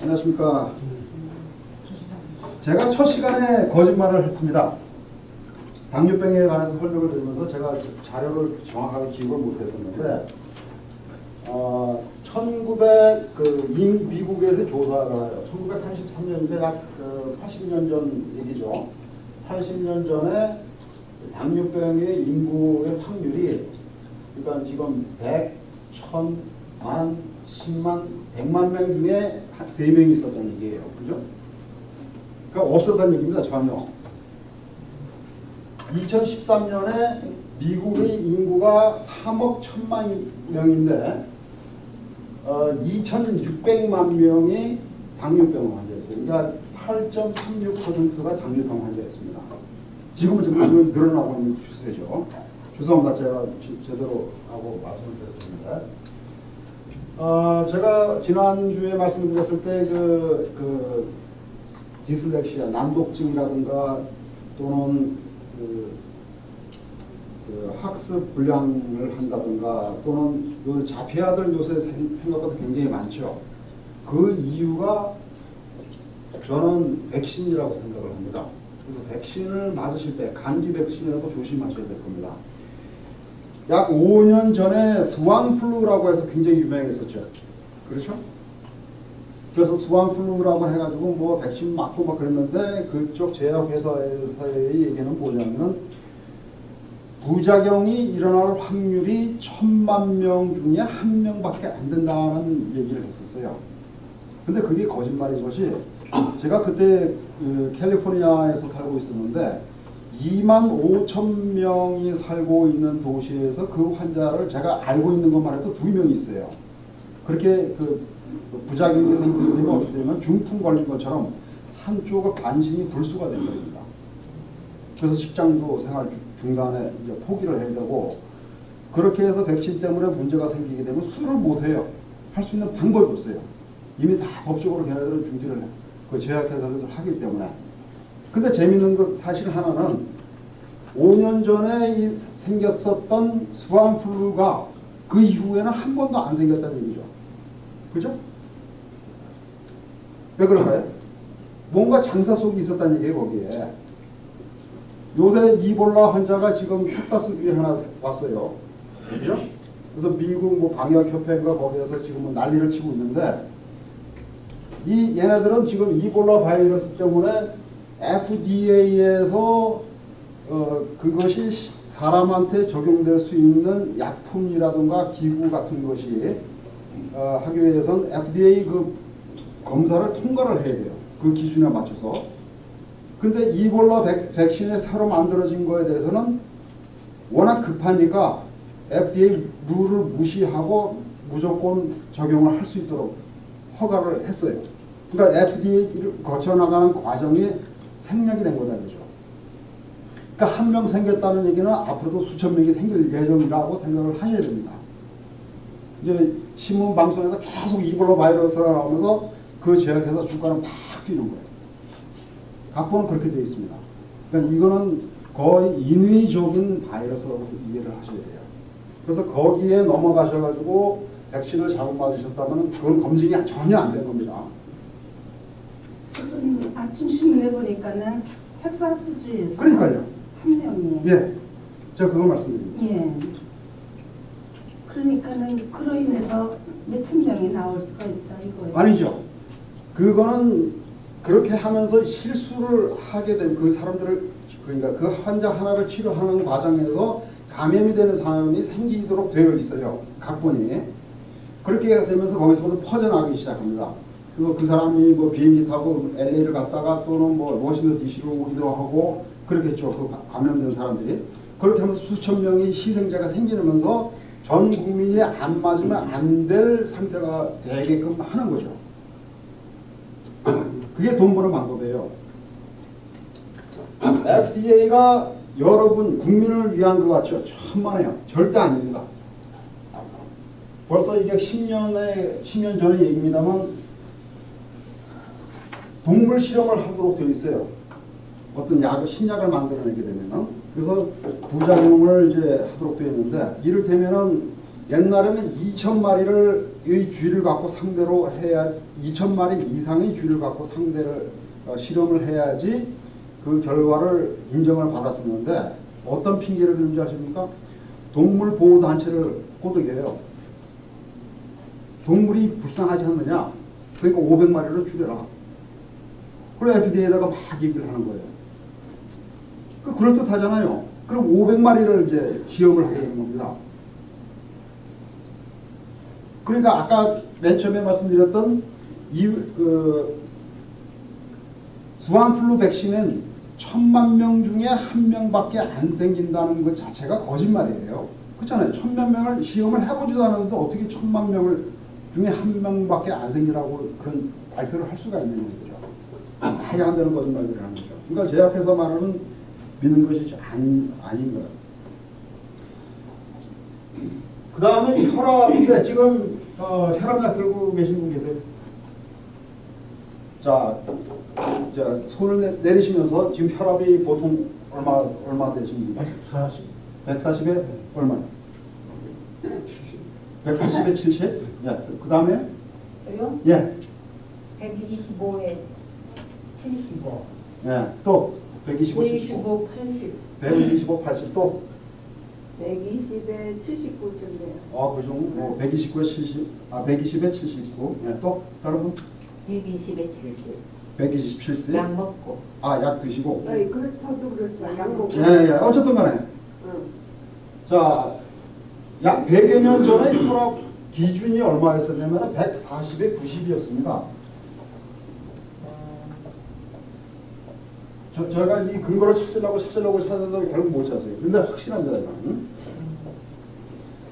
안녕하십니까. 제가 첫 시간에 거짓말을 했습니다. 당뇨병에 관해서 설명을 드리면서 제가 자료를 정확하게 기억을 못했었는데 1900 미국에서 조사가 1933년인데 약 80년 전 얘기죠. 80년 전에 당뇨병의 인구의 확률이 그러니까 지금 100, 1000, 10,000, 10만, 100만 명 중에 한 3명이 있었다는 얘기예요. 그죠? 그러니까 없었다는 얘기입니다. 전혀. 2013년에 미국의 인구가 3억 1천만 명인데 2,600만 명이 당뇨병 환자였어요. 그러니까 8.36%가 당뇨병 환자였습니다. 지금은 좀 늘어나고 있는 추세죠. 죄송합니다. 제가 제대로 하고 말씀을 드렸습니다. 제가 지난주에 말씀드렸을 때 그 디슬렉시아, 난독증이라든가 또는 그 학습 불량을 한다든가 또는 자폐아들 요새 생각보다 굉장히 많죠. 그 이유가 저는 백신이라고 생각을 합니다. 그래서 백신을 맞으실 때 감기 백신이라도 조심하셔야 될 겁니다. 약 5년 전에 스왕플루라고 해서 굉장히 유명했었죠. 그렇죠? 그래서 스왕플루라고 해가지고 뭐 백신 맞고 막 그랬는데 그쪽 제약회사의 얘기는 뭐냐면 부작용이 일어날 확률이 1,000만 명 중에 1명밖에 안 된다는 얘기를 했었어요. 근데 그게 거짓말인 것이 제가 그때 캘리포니아에서 살고 있었는데 25,000명이 살고 있는 도시에서 그 환자를 제가 알고 있는 것만 해도 2명이 있어요. 그렇게 부작용이 생기면 어떻게 되면 중풍 걸린 것처럼 한쪽의 반신이 불수가 된 겁니다. 그래서 직장도 생활 중단에 이제 포기를 해야 되고 그렇게 해서 백신 때문에 문제가 생기게 되면 수술을 못 해요. 할 수 있는 방법이 없어요. 이미 다 법적으로 걔네들은 중지를 그 제약회사들 하기 때문에. 근데 재밌는 것 사실 하나는 5년 전에 생겼었던 스완플루가 그 이후에는 한 번도 안 생겼다는 얘기죠. 그죠? 왜 그럴까요? 뭔가 장사 속이 있었다는 얘기예요, 거기에. 요새 이볼라 환자가 지금 텍사스주에 하나 왔어요. 그죠? 그래서 미국 뭐 방역협회인가 거기에서 지금 뭐 난리를 치고 있는데 얘네들은 지금 이볼라 바이러스 때문에 FDA에서 그것이 사람한테 적용될 수 있는 약품이라든가 기구 같은 것이 하기 위해서는 FDA 그 검사를 통과를 해야 돼요. 그 기준에 맞춰서. 근데 이볼라 백신에 새로 만들어진 거에 대해서는 워낙 급하니까 FDA 룰을 무시하고 무조건 적용을 할 수 있도록 허가를 했어요. 그러니까 FDA를 거쳐나가는 과정이 생략이 된 거다 그죠. 그러니까 한 명 생겼다는 얘기는 앞으로도 수천 명이 생길 예정이라고 생각을 하셔야 됩니다. 이제 신문 방송에서 계속 이볼라 바이러스가 나오면서 그 제약회사 주가는 막 뛰는 거예요. 각본은 그렇게 되어 있습니다. 그러니까 이거는 거의 인위적인 바이러스라고 이해를 하셔야 돼요. 그래서 거기에 넘어가셔가지고 백신을 잘못 맞으셨다면 그건 검증이 전혀 안 된 겁니다. 지금 아침 신문에 보니까는 텍사스주에서 그러니까요. 한 명이 예, 제가 그걸 말씀드립니다. 예. 그러니까는 그로 인해서 몇천 명이 나올 수가 있다 이거예요. 아니죠. 그거는 그렇게 하면서 실수를 하게 된 그 사람들을 그러니까 그 환자 하나를 치료하는 과정에서 감염이 되는 사람이 생기도록 되어 있어요. 각본이. 그렇게 되면서 거기서부터 퍼져나가기 시작합니다. 그리고 그 사람이 뭐 비행기 타고 LA를 갔다가 또는 뭐 워싱턴 DC로 이동하고 그렇겠죠. 그 감염된 사람들이. 그렇게 하면서 수천 명의 희생자가 생기면서 전 국민이 안 맞으면 안 될 상태가 되게끔 하는 거죠. 그게 돈 버는 방법이에요. FDA가 여러분 국민을 위한 것 같죠? 천만에요. 절대 아닙니다. 벌써 이게 10년 전의 얘기입니다만 동물 실험을 하도록 되어 있어요. 어떤 신약을 만들어내게 되면은. 그래서 부작용을 이제 하도록 되어 있는데 이를테면은 옛날에는 2,000마리의 쥐를 갖고 상대로 해야 2,000마리 이상의 쥐를 갖고 상대를 실험을 해야지 그 결과를 인정을 받았었는데 어떤 핑계를 드는지 아십니까? 동물 보호 단체를 꼬드겨요. 동물이 불쌍하지 않느냐? 그러니까 500마리로 줄여라. 그리고 FDA에다가 막 얘기를 하는 거예요. 그럴듯하잖아요. 그럼 500마리를 이제 시험을 하게 되는 겁니다. 그러니까 아까 맨 처음에 말씀드렸던 스완플루 백신은 1,000만 명 중에 1명밖에 안 생긴다는 것 자체가 거짓말이에요. 그렇잖아요. 1,000만 명을 시험을 해보지도 않았는데 어떻게 1,000만 명을 중에 1명밖에 안 생기라고 그런 발표를 할 수가 있는 거죠. 말이 안 되는 거짓말들을 하는 거죠. 그러니까 제약회사 말은 믿는 것이 아닌 거예요. 그 다음에 혈압인데 지금 혈압약 들고 계신 분 계세요? 자 손을 내리시면서 지금 혈압이 보통 얼마 되십니까? 140에 얼마? 140에 70? 예. 그 다음에? 그래요? 예. 125에 75. 예. 또 125, 125, 80. 125, 80 또? 120에 79쯤 돼요. 그 정도? 129에 70, 120에 79. 예. 또? 다른 분? 120에 70. 127세? 약 먹고. 약 드시고? 네, 저도 그랬어요. 약 먹고. 예. 어쨌든 간에. 자, 약 100여 년 전에 혈압 기준이 얼마였었냐면 140에 90이었습니다. 저희가 이 근거를 찾으려고 찾았는데 결국 못 찾았어요. 근데 확실합니다. 이건.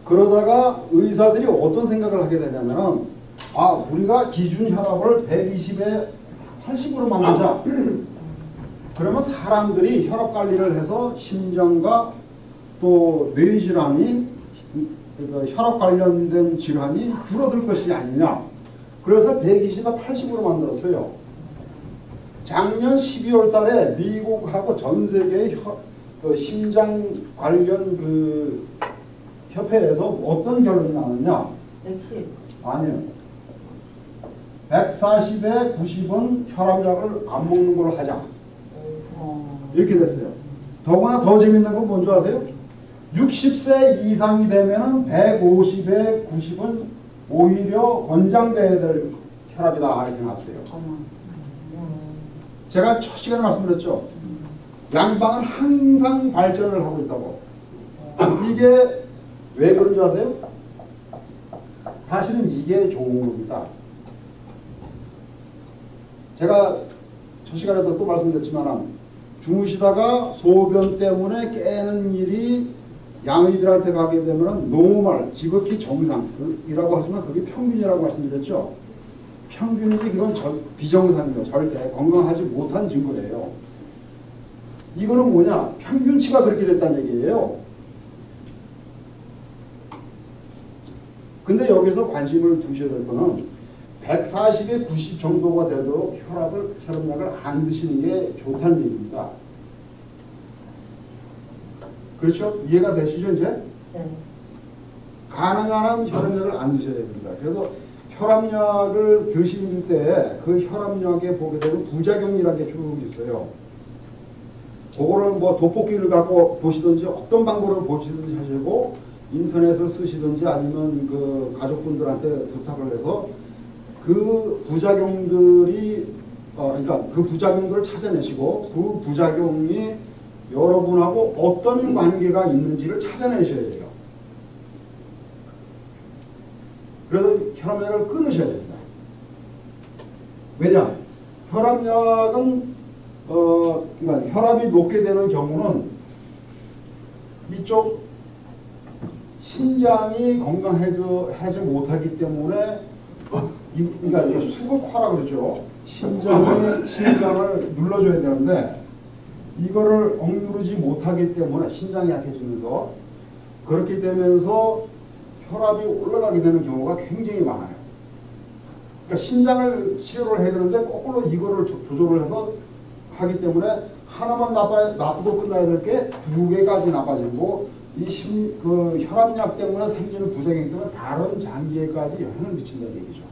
그러다가 의사들이 어떤 생각을 하게 되냐면은 우리가 기준 혈압을 120에 80으로 만들자. 그러면 사람들이 혈압 관리를 해서 심장과 또 뇌질환이 혈압 관련된 질환이 줄어들 것이 아니냐. 그래서 120에 80으로 만들었어요. 작년 12월 달에 미국하고 전 세계의 심장 관련 협회에서 어떤 결론이 나왔냐? 110. 아니요. 140에 90은 혈압약을 안 먹는 걸로 하자. 이렇게 됐어요. 더구나 더 재밌는 건 뭔지 아세요? 60세 이상이 되면은 150에 90은 오히려 권장돼야 될 혈압이다 이렇게 나왔어요. 제가 첫 시간에 말씀드렸죠. 양방은 항상 발전을 하고 있다고. 이게 왜 그런지 아세요? 사실은 이게 좋은 겁니다. 제가 첫 시간에도 또 말씀드렸지만 주무시다가 소변 때문에 깨는 일이 양의들한테 가게 되면 노멀, 지극히 정상이라고 하지만 그게 평균이라고 말씀드렸죠. 평균이지 그건 비정상이에요. 절대 건강하지 못한 증거예요. 이거는 뭐냐? 평균치가 그렇게 됐다는 얘기예요. 근데 여기서 관심을 두셔야 될 거는 140에 90 정도가 되도록 혈압약을 안 드시는 게 좋다는 얘기입니다. 그렇죠? 이해가 되시죠 이제? 네. 가능한 한 혈압약을 안 드셔야 됩니다. 그래서 혈압약을 드실 때 그 혈압약에 보게 되면 부작용이라는 게 쭉 있어요. 그거를 뭐 돋보기를 갖고 보시든지 어떤 방법으로 보시든지 하시고 인터넷을 쓰시든지 아니면 그 가족분들한테 부탁을 해서 그 부작용들이 그러니까 그 부작용들을 찾아내시고 그 부작용이 여러분하고 어떤 관계가 있는지를 찾아내셔야 돼요. 그래서 혈압약을 끊으셔야 됩니다. 왜냐? 혈압약은 그러니까 혈압이 높게 되는 경우는 이쪽 신장이 건강하지 못하기 때문에 그러니까 이게 수극화라 그러죠. 심장을 눌러줘야 되는데 이거를 억누르지 못하기 때문에 신장이 약해지면서 그렇게 되면서 혈압이 올라가게 되는 경우가 굉장히 많아요. 그러니까 신장을 치료를 해야 되는데 거꾸로 이거를 조절을 해서 하기 때문에 하나만 나쁘고 끝나야 될 게 두 개까지 나빠지고 그 혈압약 때문에 생기는 부작용들은 다른 장기에까지 영향을 미친다는 얘기죠.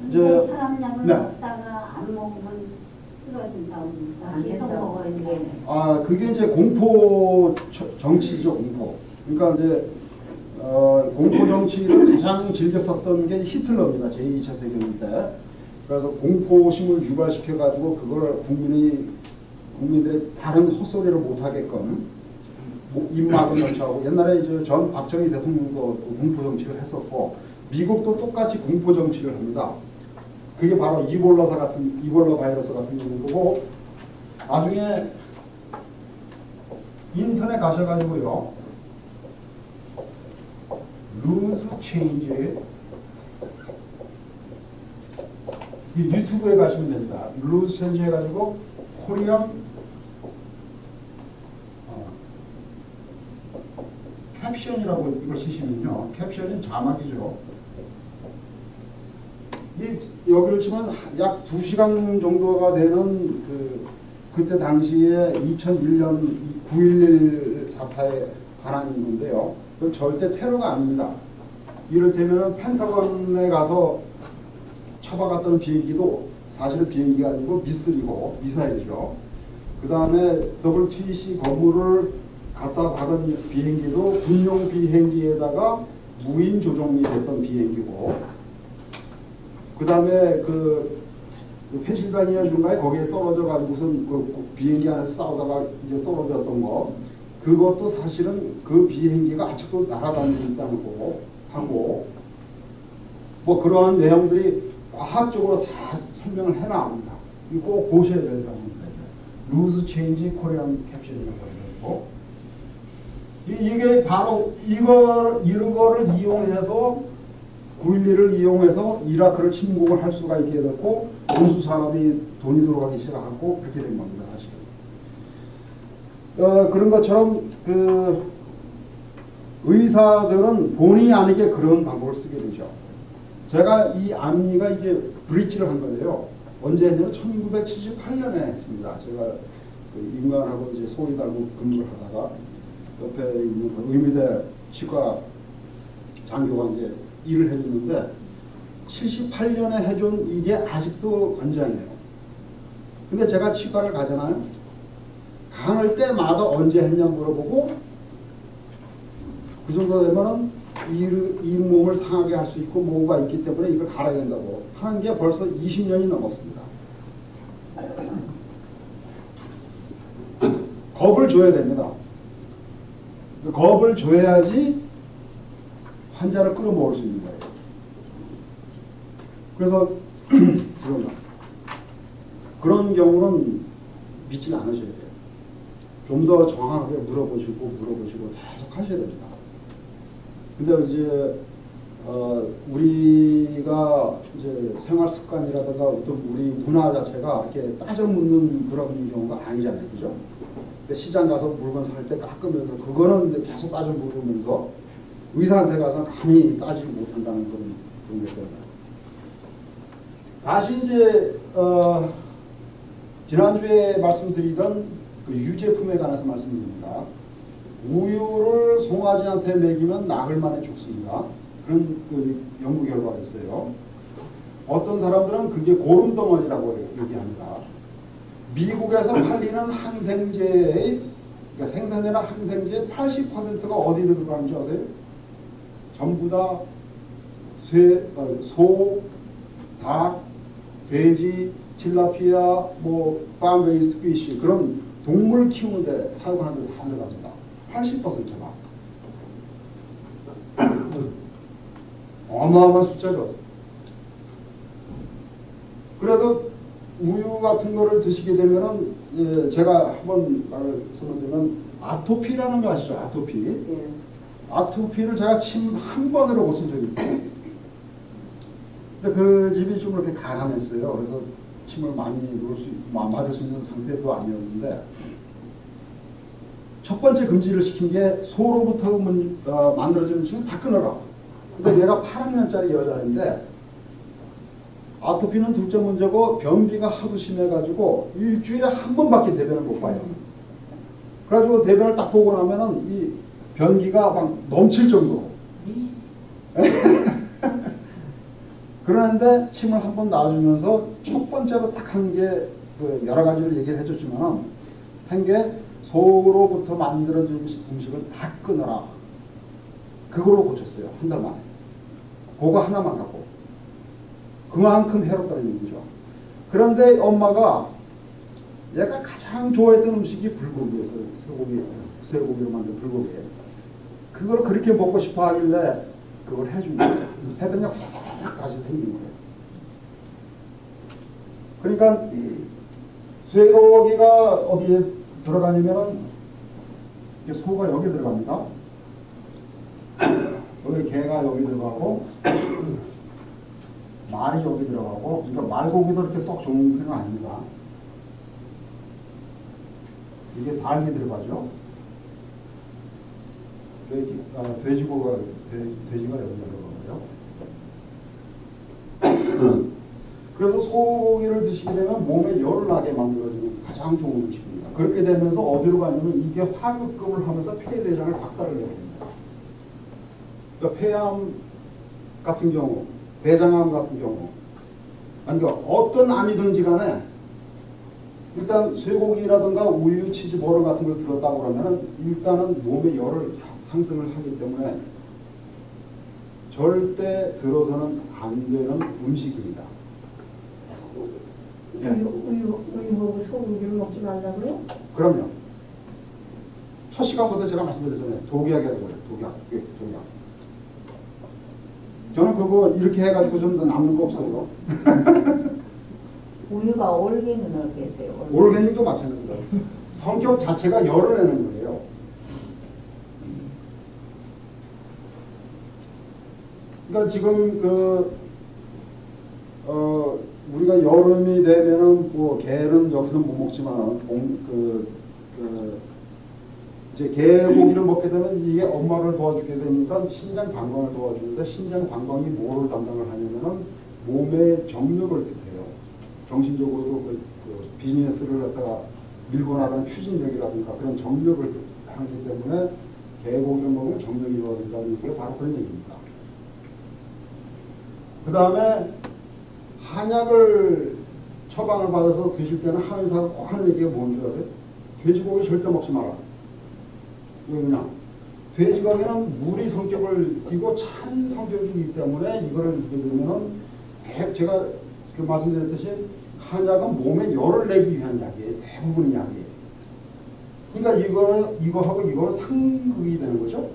이제 혈압약을 네. 먹다가 안 먹으면 쓰러진다고 그러니까 계속 먹어야 돼. 그게 이제 공포 정치죠, 공포. 그러니까 이제 공포 정치를 가장 즐겼었던 게 히틀러입니다. 제2차 세계대전 때. 그래서 공포심을 유발시켜가지고 그걸 국민들의 다른 헛소리를 못하게끔 입막을 설치하고, 옛날에 이제 전 박정희 대통령도 공포 정치를 했었고, 미국도 똑같이 공포 정치를 합니다. 그게 바로 이볼라 바이러스 같은 경우고, 나중에 인터넷 가셔가지고요, lose change, 이 유튜브에 가시면 됩니다. lose change 해가지고 코리안 캡션이라고 이걸 치시면요, 캡션은 자막이죠. 여기를 치면 약 2시간 정도가 되는 그때 당시에 2001년 9.11 사태에 관한 건데요. 그건 절대 테러가 아닙니다. 이를테면 펜타곤에 가서 쳐박았던 비행기도 사실은 비행기가 아니고 미슬이고 미사일이죠. 그 다음에 WTC 건물을 갖다 박은 비행기도 군용 비행기에다가 무인 조종이 됐던 비행기고, 그 다음에 그 펜실바니아 주인가에 거기에 떨어져 가지고선 그 비행기 안에서 싸우다가 이제 떨어졌던 거, 그것도 사실은 그 비행기가 아직도 날아다니고 있다는 거고 하고, 뭐 그러한 내용들이 과학적으로 다 설명을 해나옵니다. 이거 꼭 보셔야 된다고 합니다. 루즈 체인지 코리안 캡션이라고 하고, 이게 바로 이거를 이용해서 9.11을 이용해서 이라크를 침공을 할 수가 있게 됐고, 원수 산업이 돈이 들어가기 시작하고 그렇게 된 겁니다. 사실은 그런 것처럼 그 의사들은 본의 아니게 그런 방법을 쓰게 되죠. 제가 이 암리가 이제 브릿지를 한 거예요. 언제 했냐면 1978년에 했습니다. 제가 그 인간하고 이제 소위 닮은 근무를 하다가 옆에 있는 의미대 치과 장교가 이제 일을 해줬는데, 78년에 해준 이게 아직도 권장이에요. 근데 제가 치과를 가잖아요. 가는 때마다 언제 했냐 물어보고, 그 정도 되면은 이 몸을 상하게 할 수 있고 뭐가 있기 때문에 이걸 갈아야 된다고 하는 게 벌써 20년이 넘었습니다. 겁을 줘야 됩니다. 겁을 줘야지 환자를 끌어모을 수 있는 거예요. 그래서 그런 경우는 믿지 않으셔야 돼요. 좀 더 정확하게 물어보시고 계속 하셔야 됩니다. 근데 이제 우리가 이제 생활 습관이라든가 어떤 우리 문화 자체가 이렇게 따져 묻는 그런 경우가 아니잖아요, 그죠? 시장 가서 물건 살 때 깎으면서 그거는 계속 따져 물으면서 의사한테 가서 감히 따지지 못한다는 그런 게 있어요. 다시 이제 지난주에 말씀드리던 그 유제품에 관해서 말씀드립니다. 우유를 송아지한테 먹이면 나흘 만에 죽습니다. 그런 그 연구 결과가 있어요. 어떤 사람들은 그게 고름덩어리라고 얘기합니다. 미국에서 팔리는 항생제의, 그러니까 생산되는 항생제의 80%가 어디에 들어가는지 아세요? 전부 다 소, 닭, 돼지, tilapia, farm raised fish, 그런 동물 키우는데 사용하는 데 다 들어갑니다. 80%가. 어마어마한 숫자죠. 그래서 우유 같은 거를 드시게 되면은, 제가 한번 말씀드리면 아토피라는 거 아시죠? 아토피. 예. 아토피를 제가 침 한 번으로 고친 적이 있어요. 근데 그 집이 좀 이렇게 가난했어요. 그래서 침을 많이 맞을 수 있는 상태도 아니었는데, 첫 번째 금지를 시킨 게 소로부터 만들어진 음식은 다 끊어라. 근데 얘가 8학년짜리 여자인데 아토피는 둘째 문제고 변비가 하도 심해가지고 일주일에 한 번밖에 대변을 못 봐요. 그래가지고 대변을 딱 보고 나면은 이 변기가 막 넘칠 정도로. 그러는데 침을 한 번 놔주면서 첫 번째로 딱 한 게 그 여러 가지를 얘기를 해줬지만 한 게 소로부터 만들어진 음식을 다 끊어라. 그걸로 고쳤어요. 한 달 만에. 그거 하나만 갖고. 그만큼 해롭다는 얘기죠. 그런데 엄마가 얘가 가장 좋아했던 음식이 불고기였어요. 쇠고기로 만든 불고기. 그걸 그렇게 먹고 싶어 하길래 그걸 해준 거예요. 했더니 후다닥 다시 생긴 거예요. 그러니까 쇠고기가 어디에 들어가냐면은 소가 여기 들어갑니다. 여기 개가 여기 들어가고 말이 여기 들어가고, 그러니까 말고기도 이렇게 썩 좋은 편은 아닙니다. 이게 닭이 들어가죠. 돼지가 여기 들어가고요. 그래서 소고기를 드시게 되면 몸에 열을 나게 만들어주는 가장 좋은 음식입니다. 그렇게 되면서 어디로 가냐면 이게 화급금을 하면서 폐대장을 박살을 내게 됩니다. 그러니까 폐암 같은 경우, 대장암 같은 경우, 그러니까 어떤 암이든지 간에 일단 쇠고기라든가 우유, 치즈, 버터 같은 걸 들었다고 그러면은 일단은 몸의 열을 상승을 하기 때문에 절대 들어서는 안 되는 음식입니다. 우유 소고기를 먹지 말라고요? 그럼요. 첫 시간부터 제가 말씀드렸잖아요. 독약이라고 그래요. 독약. 저는 그거 이렇게 해가지고 좀 남는 거 없어요. 우유가 올게는 계세요. 올게닉도 마찬가지입니다. 성격 자체가 열을 내는 거예요. 그러니까 지금 우리가 여름이 되면은 뭐 게는 여기서 못 먹지만 이제 개고기를 먹게 되면 이게 엄마를 도와주게 되니까 신장 관광을 도와주는데, 신장 관광이 뭐를 담당을 하냐면은 몸의 정력을 뜻해요. 정신적으로도 그 비즈니스를 갖다가 밀고 나가는 추진력이라든가 그런 정력을 하기 때문에 개고기를 먹으면 정력이 좋아진다는 게 바로 그런 얘기입니다. 그 다음에 한약을 처방을 받아서 드실 때는 한의사가 꼭 하는 얘기가 뭔지 아세요? 돼지고기 절대 먹지 마라. 왜냐? 돼지고기는 물이 성격을 띠고 찬 성격이기 때문에 이거를 이게 되면은 제가 말씀드렸듯이 한약은 몸에 열을 내기 위한 약이에요. 대부분의 약이에요. 그러니까 이거하고 이거는 상극이 되는 거죠.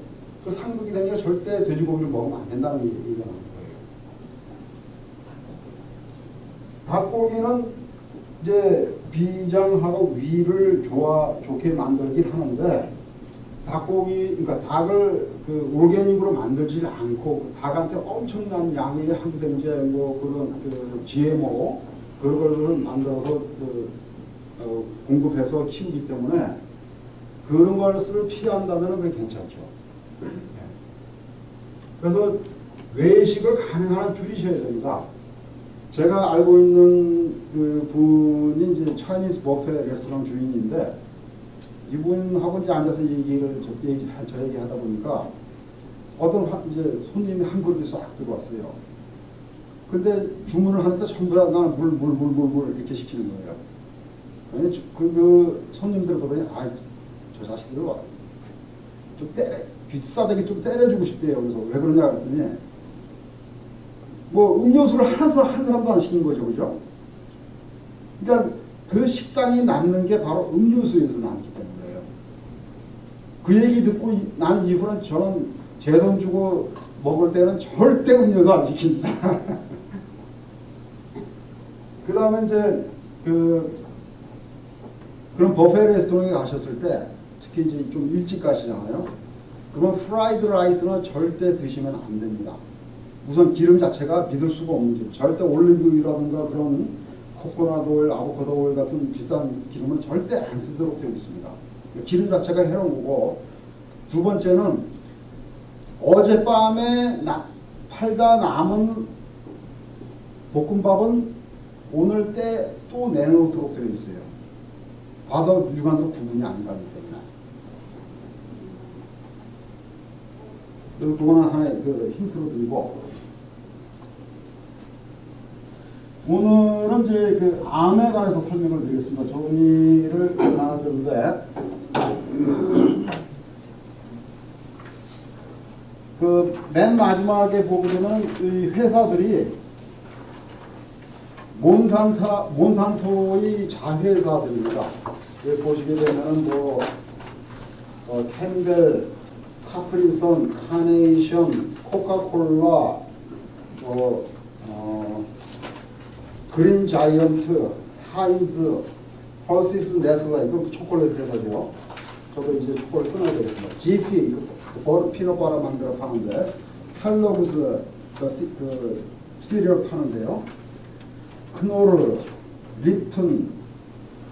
그 상극이 되니까 절대 돼지고기를 먹으면 안 된다는 얘기가 나오는 거예요. 닭고기는 이제 비장하고 위를 좋게 만들긴 하는데, 그러니까 닭을 올게닉으로 만들지 않고 닭한테 엄청난 양의 항생제, 뭐 그런 GMO 그런 걸 만들어서 공급해서 키우기 때문에 그런 것을 피한다면 그게 괜찮죠. 그래서 외식을 가능한 한 줄이셔야 됩니다. 제가 알고 있는 그 분이 이제 차이니즈 버페 레스토랑 주인인데, 이분하고 이제 앉아서 저 얘기하다 보니까 이제 손님이 한 그릇이 싹 들어왔어요. 근데 주문을 하는데 전부 다 나는 물 이렇게 시키는 거예요. 그 손님들 보더니 저 자식들 좀 뒷사대기 좀 때려주고 싶대요. 그래서 왜 그러냐 그랬더니 뭐 음료수를 한 사람도 안 시킨 거죠, 그죠? 그러니까 그 식당이 남는 게 바로 음료수에서 남기 때문에요. 그 얘기 듣고 난 이후로는 저는 제 돈 주고 먹을 때는 절대 음료수 안 시킵니다. 그 다음에 이제 그런 버페 레스토랑에 가셨을 때 특히 이제 좀 일찍 가시잖아요. 그러면 프라이드 라이스는 절대 드시면 안 됩니다. 우선 기름 자체가 믿을 수가 없는 기름. 절대 올리브유라든가 그런 코코넛 오일, 아보카도 오일 같은 비싼 기름은 절대 안 쓰도록 되어 있습니다. 기름 자체가 해로운 거고, 두 번째는 어젯밤에 팔다 남은 볶음밥은 오늘 때 또 내놓도록 되어 있어요. 봐서 육안으로 구분이 안 가기 때문에. 그래서 그거는 하나의 그 힌트로 드리고, 오늘은 이제 그 암에 관해서 설명을 드리겠습니다. 정리를 나눠줬는데, 그 맨 마지막에 보게 되면 이 회사들이 몬산토의 자회사들입니다. 여기 보시게 되면 뭐 캠벨, 카프리선, 카네이션, 코카콜라, 그린 자이언트, 하인즈, 펄시스, 네슬라, 이거 초콜릿 회사죠. 저도 이제 초콜릿 끊어야 되겠습니다. GP, 피넛버터 만들어 파는데, 켈로그스, 그 시리얼 파는데요. 크노르, 립튼,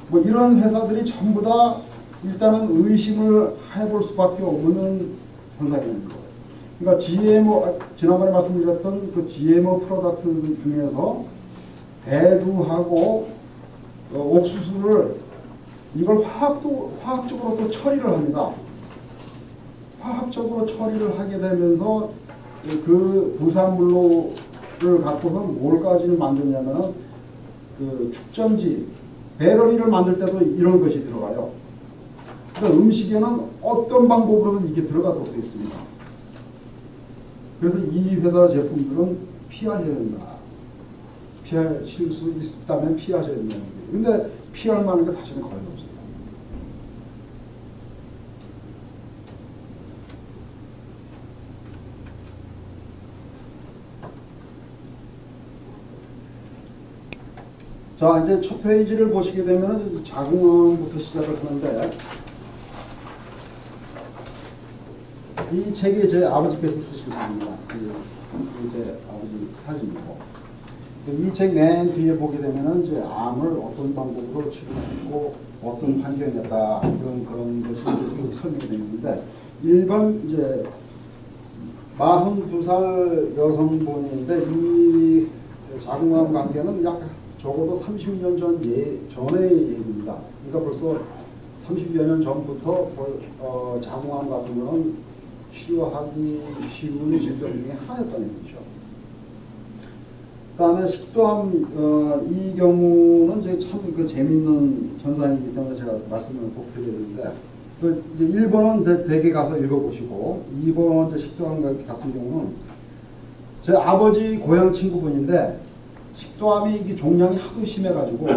뭐 이런 회사들이 전부 다 일단은 의심을 해볼 수밖에 없는 현상인 거예요. 그러니까 GMO, 지난번에 말씀드렸던 그 GMO 프로덕트 중에서 배두하고 옥수수를 이걸 화학적으로 또 처리를 합니다. 화학적으로 처리를 하게 되면서 그 부산물로를 갖고서 뭘까지는 만드냐면 그 축전지, 배럴이를 만들 때도 이런 것이 들어가요. 그러니까 음식에는 어떤 방법으로든 이게 들어가도록 되어 있습니다. 그래서 이 회사 제품들은 피하셔야 된다. 피하실 수 있다면 피하셔야 된다는 거예요. 근데 피할 만한 게 사실은 거의 없어요. 자, 이제 첫 페이지를 보시게 되면 자궁암부터 시작을 하는데, 이 책이 제 아버지께서 쓰신 책입니다. 제 아버지 사진이고, 이 책 맨 뒤에 보게 되면은 이제 암을 어떤 방법으로 치료했고 어떤 환경이었다 그런 것이 쭉 설명이 되는데, 1번 이제 42살 여성분인데 이 자궁암 관계는 약 적어도 30년 전의 얘기입니다. 그러니까 벌써 30여 년 전부터 자궁암 같은 거는 치료하기 쉬운 질병 중에 하나였다는 얘기죠. 그 다음에 식도암, 이 경우는 이제 참 그 재미있는 현상이기 때문에 제가 말씀을 꼭 드려야 되는데, 그 이제 1번은 댁에 가서 읽어보시고, 2번 이제 식도암 같은 경우는 제 아버지 고향 친구분인데, 식도암이 이게 종양이 하도 심해가지고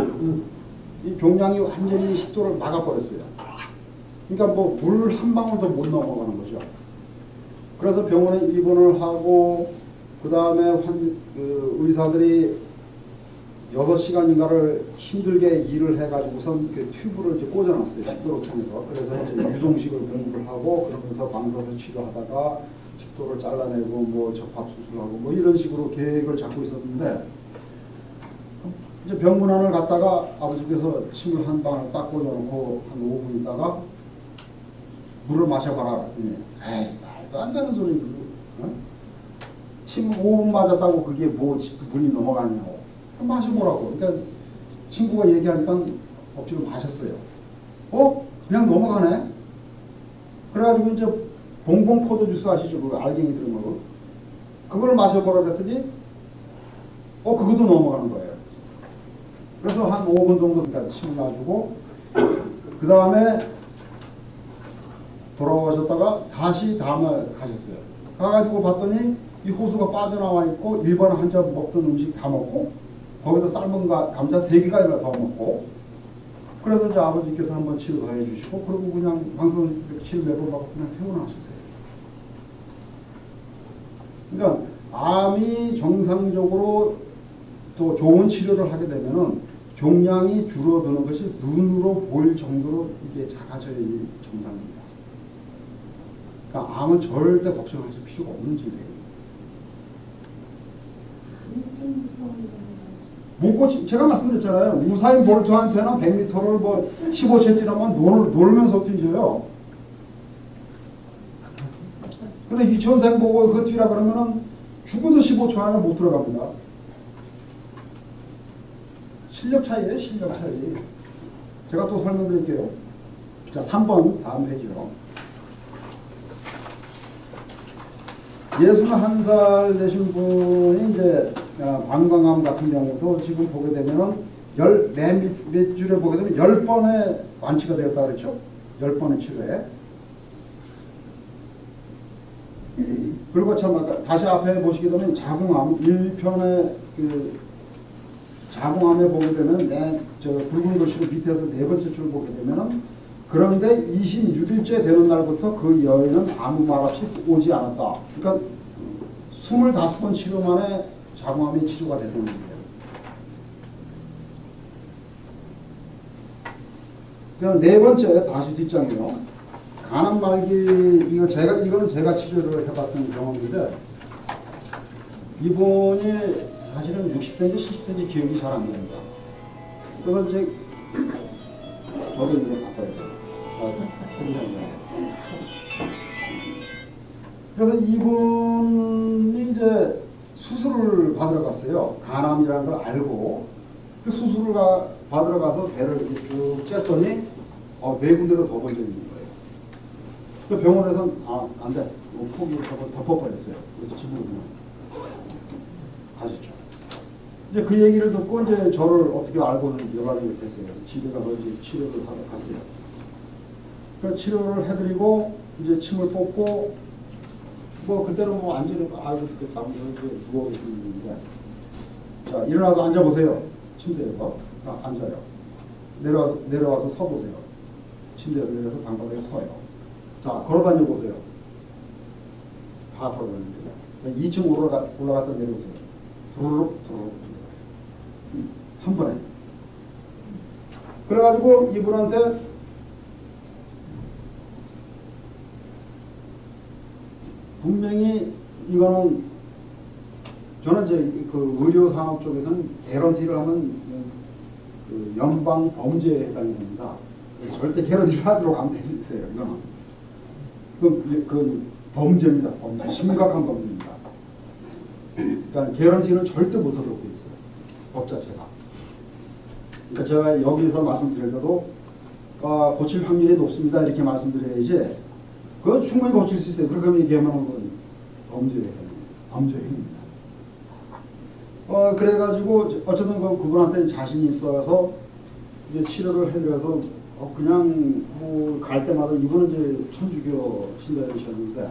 이 종양이 완전히 식도를 막아버렸어요. 그러니까 뭐 물 한 방울도 못 넘어가는 거죠. 그래서 병원에 입원을 하고 그 다음에 그 의사들이 6시간인가를 힘들게 일을 해가지고선 그 튜브를 이제 꽂아놨어요. 식도를 통해서. 그래서 이제 유동식을 공부를 하고 그러면서 방사선 치료하다가 식도를 잘라내고 뭐 접합수술하고 뭐 이런 식으로 계획을 잡고 있었는데, 이제 병문안을 갔다가 아버지께서 침을 한 방울 딱 꽂아놓고 한 5분 있다가 물을 마셔봐라. 그랬더니 에이, 말도 안 되는 소리. 침 5분 맞았다고 그게 뭐 물이 넘어가냐고. 마셔보라고. 그러니까 친구가 얘기하니까 억지로 마셨어요. 그냥 넘어가네? 그래가지고 이제 봉봉 포도 주스 아시죠? 그 알갱이 들은 거. 그걸 마셔보라 그랬더니 그것도 넘어가는 거예요. 그래서 한 5분 정도 침을 놔주고 그 다음에 돌아오셨다가 다시 다음날 가셨어요. 가가지고 봤더니 이 호수가 빠져나와 있고 일반 환자 먹던 음식 다 먹고 거기다 삶은 감자 3개가 더 먹고, 그래서 이제 아버지께서 한번 치료 더 해주시고 그리고 그냥 방송 치료 매번 받고 그냥 퇴원하셨어요. 그러니까 암이 정상적으로 또 좋은 치료를 하게 되면은 종양이 줄어드는 것이 눈으로 보일 정도로 이게 작아져야 정상입니다. 그러니까 암은 절대 걱정하실 필요가 없는 질병입니다. 제가 말씀드렸잖아요. 우사인 볼트한테는 100m를 뭐 15초 뛰라면 놀면서 뛰져요. 근데 이천생 보고 그 뛰라 그러면은 죽어도 15초 안에 못 들어갑니다. 실력 차이예요, 실력 차이. 제가 또 설명드릴게요. 자, 3번 다음 페이지요. 61살 되신 분이 이제 방광암 같은 경우도 지금 보게 되면은 몇 줄에 보게 되면 10번의 완치가 되었다 그랬죠? 10번의 치료에. 그리고 참 아까 다시 앞에 보시게 되면 자궁암 1편의 그 자궁암에 보게 되면 저 굵은 글씨로 밑에서 네 번째 줄 보게 되면은 그런데 26일째 되는 날부터 그 여인은 아무 말 없이 오지 않았다. 그러니까 25번 치료 만에 자궁암이 치료가 되는 거예요. 그럼 네 번째 다시 뒷장이요. 간암 말기 이거는 제가 치료를 해봤던 경험인데 이분이 사실은 60대인지 70대인지 기억이 잘 안 납니다. 그래서 이제 저도 이제 바꿔요. 그래서 이분이 이제 수술을 받으러 갔어요. 간암이라는 걸 알고 그 수술을 받으러 가서 배를 이렇게 쭉 쬐더니 네 군데로 더 걸려 있는 거예요. 그 병원에서는 안 돼. 포기를 하고 덮어버렸어요. 그래서 집으로 그냥 가셨죠. 이제 그 얘기를 듣고 이제 저를 어떻게 알고는 연락이 됐어요. 집에 가서 이제 치료를 하러 갔어요. 그 치료를 해드리고 이제 침을 뽑고 뭐 그때는 뭐 앉으려고 아이고 죽겠다 하면서 이제 누워 계시는데 자 일어나서 앉아보세요. 침대에서 앉아요. 내려와서 서보세요. 침대에서 내려서 방바닥에 서요. 자 걸어다녀 보세요. 다 걸어다니세요. 2층 올라갔다 내려오세요. 도로록 한 번에. 그래가지고 이분한테 분명히 이거는 저는 이제 그 의료 산업 쪽에서는 개런티를 하면 그 연방 범죄에 해당이 됩니다. 절대 개런티를 하도록 안 돼 있어요. 이거는 그 범죄입니다. 범죄. 심각한 범죄입니다. 그러니까 개런티는 절대 못하도록 돼 있어요. 법 자체가. 그러니까 제가 여기서 말씀드릴 때도 고칠 확률이 높습니다. 이렇게 말씀드려야지 그건 충분히 고칠 수 있어요. 그렇게 얘기하면 그건 범죄입니다. 그래가지고 어쨌든 그분한테 자신이 있어서 이제 치료를 해드려서 그냥 뭐 갈 때마다 이분은 이제 천주교 신자이셨는데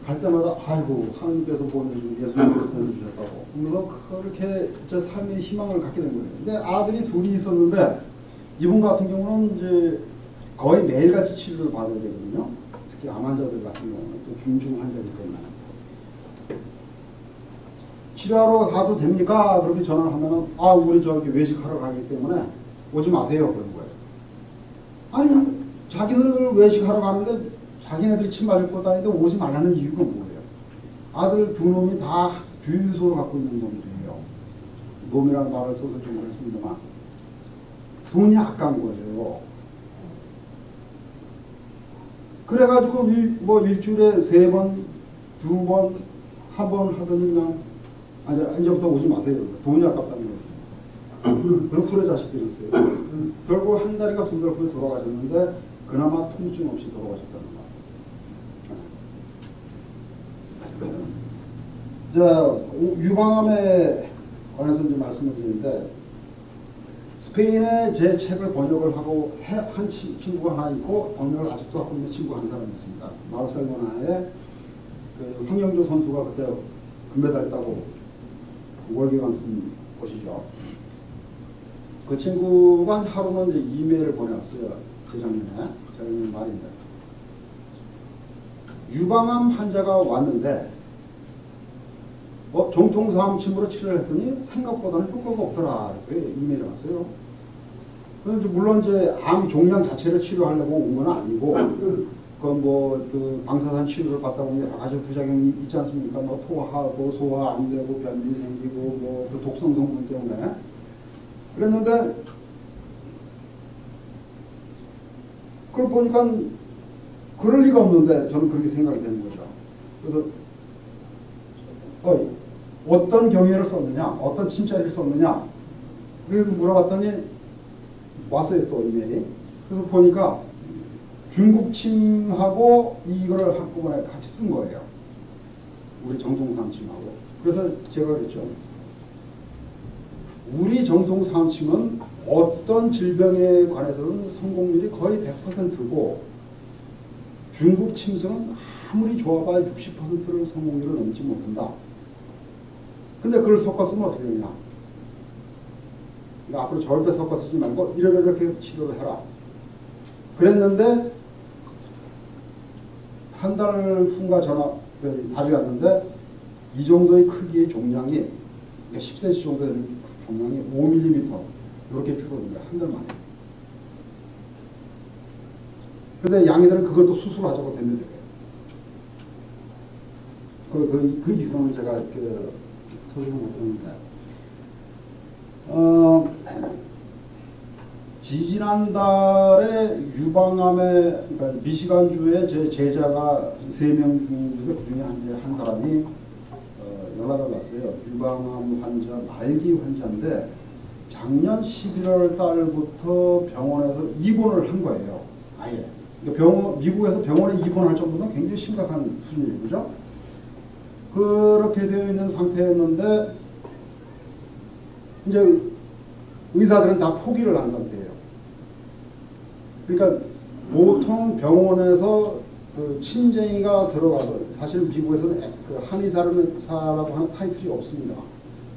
갈 때마다 아이고 하나님께서 보내주고 예수님께서 보내주셨다고 그래서 그렇게 제 삶의 희망을 갖게 된 거예요. 근데 아들이 둘이 있었는데 이분 같은 경우는 이제 거의 매일같이 치료를 받아야 되거든요. 특히 암 환자들 같은 경우는 또 중증 환자이기 때문에 치료하러 가도 됩니까? 그렇게 전화를 하면은 우리 저기 외식하러 가기 때문에 오지 마세요 그런 거예요. 아니 자기들 외식하러 가는데 자기네들이 침 맞을 것도 아닌데 오지 말라는 이유가 뭐예요? 아들 두 놈이 다 주유소를 갖고 있는 놈들이에요. 놈이라는 말을 써서 좀 그렇습니다만 돈이 아까운 거예요. 그래가지고 뭐 일주일에 3번, 2번, 1번 하더니 그냥 이제부터 오지 마세요. 돈이 아깝다는 거예요. 그럼 후레 자식들이 있어요. 결국 한 달인가 2달 후에 돌아가셨는데 그나마 통증 없이 돌아가셨다는 거예요. 자, 유방암에 관해서 이제 말씀을 드리는데 스페인에 제 책을 번역을 하고 한 친구가 하나 있고 번역을 아직도 하고 있는 친구 한 사람이 있습니다. 바르셀로나에 그 황영조 선수가 그때 금메달 따고 월계관 쓴 곳이죠. 그 친구가 하루는 이제 이메일을 보내왔어요. 재작년 말인데. 유방암 환자가 왔는데 정통삼침으로 치료를 했더니 생각보다는 효과가 없더라. 이렇게 이메일이 왔어요. 그래서 물론 이제 암 종양 자체를 치료하려고 온 건 아니고 그 방사선 치료를 받다 보면 여러 가지 부작용이 있지 않습니까? 뭐 토하고 소화 안 되고 변비 생기고 뭐 그 독성 성분 때문에 그랬는데 그걸 보니까 그럴 리가 없는데 저는 그렇게 생각이 되는 거죠. 그래서 어떤 경위를 썼느냐, 어떤 침자리를 썼느냐, 그래서 물어봤더니 왔어요, 또 이메일이. 그래서 보니까 중국 침하고 이거를 한꺼번에 같이 쓴 거예요. 우리 정동삼 침하고. 그래서 제가 그랬죠. 우리 정동삼 침은 어떤 질병에 관해서는 성공률이 거의 100%고 중국 침수는 아무리 좋아봐야 60%를 성공률을 넘지 못한다. 근데 그걸 섞어 쓰면 어떻게 되냐. 그러니까 앞으로 절대 섞어 쓰지 말고 이렇게 치료를 해라. 그랬는데 한 달 후인가 답이 왔는데 이 정도의 크기의 종양이 그러니까 10cm 정도 되는 종양이 5mm 이렇게 줄어든 거야. 한 달 만에. 근데 양이들은 그것도 수술하자고 됐는데 그 이후로는 제가 소식을 못 듣는데 지지난달에 유방암에 그러니까 미시간주에 제 제자가 3명 중인데 그중에 한 사람이 연락을 왔어요. 유방암 환자 말기 환자인데 작년 11월 달부터 병원에서 입원을 한 거예요. 아예. 그러니까 미국에서 병원에 입원할 정도는 굉장히 심각한 수준이에요. 그죠? 그렇게 되어 있는 상태였는데 이제 의사들은 다 포기를 한 상태예요. 그러니까 보통 병원에서 그 침쟁이가 들어가서 사실 미국에서는 그 한의사라고 하는 타이틀이 없습니다.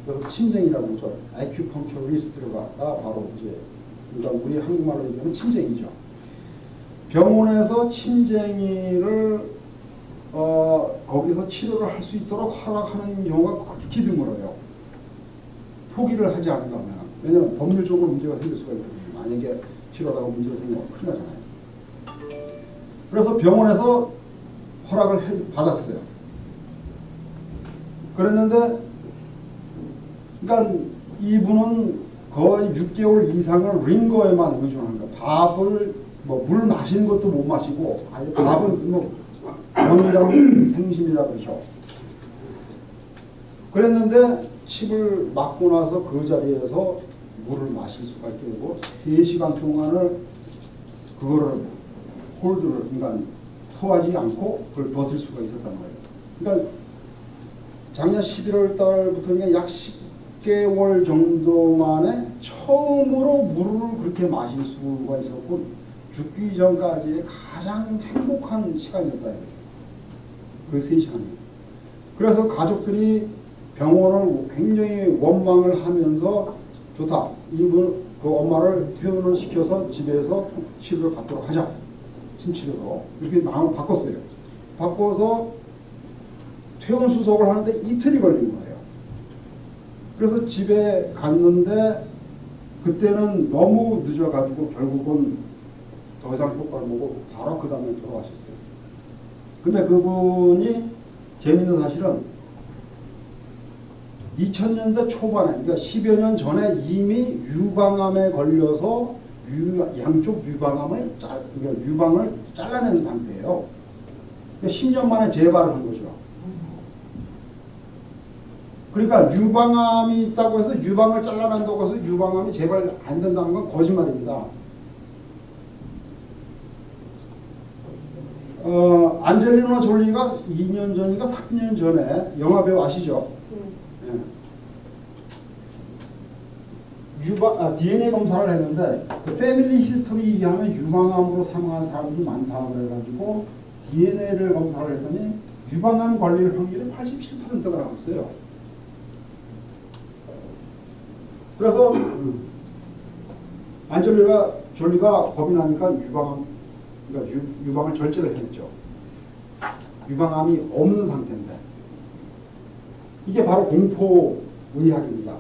그래서 침쟁이라고 그러죠. 아큐펑처리스트가 바로 이제 그러니까 우리 한국말로 얘기하면 침쟁이죠. 병원에서 침쟁이를 거기서 치료를 할 수 있도록 허락하는 경우가 극히 드물어요. 포기를 하지 않는가 하면. 왜냐하면 법률적으로 문제가 생길 수가 있거든요. 만약에 치료하다가 문제가 생기면 큰일 나잖아요. 그래서 병원에서 허락을 받았어요. 그랬는데 그러니까 이분은 거의 6개월 이상을 링거에만 의존한 거예요. 밥을 물 마시는 것도 못 마시고 아니 밥은 병이라고 생심이라고 그러죠. 그랬는데 칩을 맞고 나서 그 자리에서 물을 마실 수가 있게 되고 3시간 동안을 그거를 홀드를 그러니까 토하지 않고 그걸 버틸 수가 있었단 말이에요. 그러니까 작년 11월 달부터 약 10개월 정도 만에 처음으로 물을 그렇게 마실 수가 있었고 죽기 전까지의 가장 행복한 시간이었다. 그 3시간이. 그래서 가족들이 병원을 굉장히 원망을 하면서 좋다. 이분 그 엄마를 퇴원을 시켜서 집에서 치료를 받도록 하자. 침치료로. 이렇게 마음을 바꿨어요. 바꿔서 퇴원 수속을 하는데 이틀이 걸린 거예요. 그래서 집에 갔는데 그때는 너무 늦어가지고 결국은 더 이상 효과를 보고 바로 그 다음에 돌아가셨어요. 근데 그분이 재밌는 사실은 2000년대 초반에 그러니까 10여 년 전에 이미 유방암에 걸려서 양쪽 유방암을 그러니까 유방을 잘라낸 상태예요. 그러니까 10년 만에 재발을 한 거죠. 그러니까 유방암이 있다고 해서 유방을 잘라낸다고 해서 유방암이 재발 안 된다는 건 거짓말입니다. 안젤리나 졸리가 2년 전인가 3년 전에 영화배우 아시죠? DNA 검사를 했는데 그 패밀리 히스토리 얘기하면 유방암으로 사망한 사람들이 많다 그래가지고 DNA를 검사를 했더니 유방암 걸릴 확률이 87%가 나왔어요. 그래서 안젤리나 졸리가 겁이 나니까 그러니까 유방을 절제를 했죠. 유방암이 없는 상태인데 이게 바로 공포의학입니다.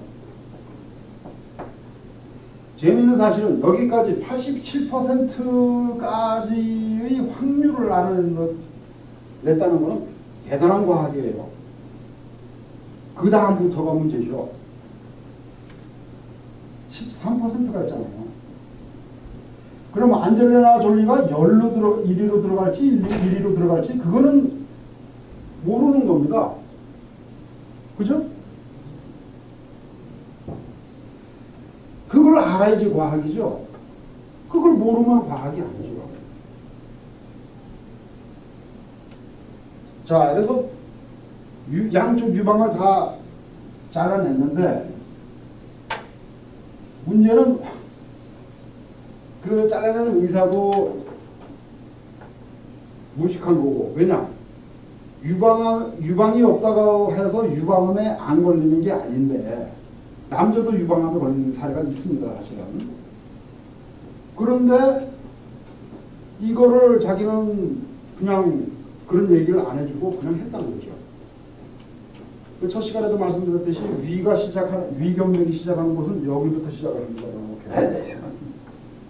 재미있는 사실은 여기까지 87%까지의 확률을 냈다는 것은 대단한 과학이에요. 그 다음부터가 문제죠. 13%가 있잖아요. 그럼 안젤리나 졸리가 1위로 들어갈지 1위로 들어갈지 그거는 모르는 겁니다. 그죠? 알아야지 과학이죠. 그걸 모르면 과학이 아니죠. 자, 그래서 양쪽 유방을 다 잘라냈는데 문제는 그 잘라내는 의사도 무식한 거고. 왜냐? 유방이 없다고 해서 유방암에 안 걸리는 게 아닌데 남자도 유방암에 걸리는 사례가 있습니다. 사실은. 그런데 이거를 자기는 그냥 그런 얘기를 안 해주고 그냥 했다는 거죠. 그 첫 시간에도 말씀드렸듯이 위경맥이 시작하는 곳은 여기부터 시작합니다.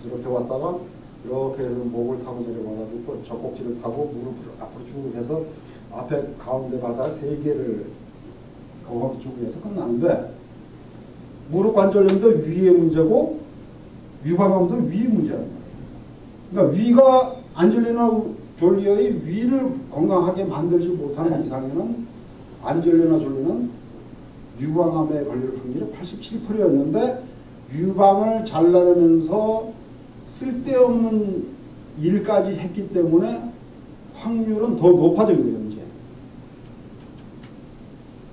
이렇게 왔다가 이렇게 해서 목을 타고 내려가가지고 또 젖꼭지를 타고 무릎을 앞으로 쭉 해서 앞에 가운데 바닥 3개를 거기 쭉 해서 끝나는데 무릎 관절염도 위의 문제고 유방암도 위의 문제란 말이에요. 그러니까 위가 안젤리나 졸리의 위를 건강하게 만들지 못하는 이상에는 안젤리나 졸리는 유방암에 걸릴 확률이 87%였는데 유방을 잘라내면서 쓸데없는 일까지 했기 때문에 확률은 더 높아진 거예요. 이제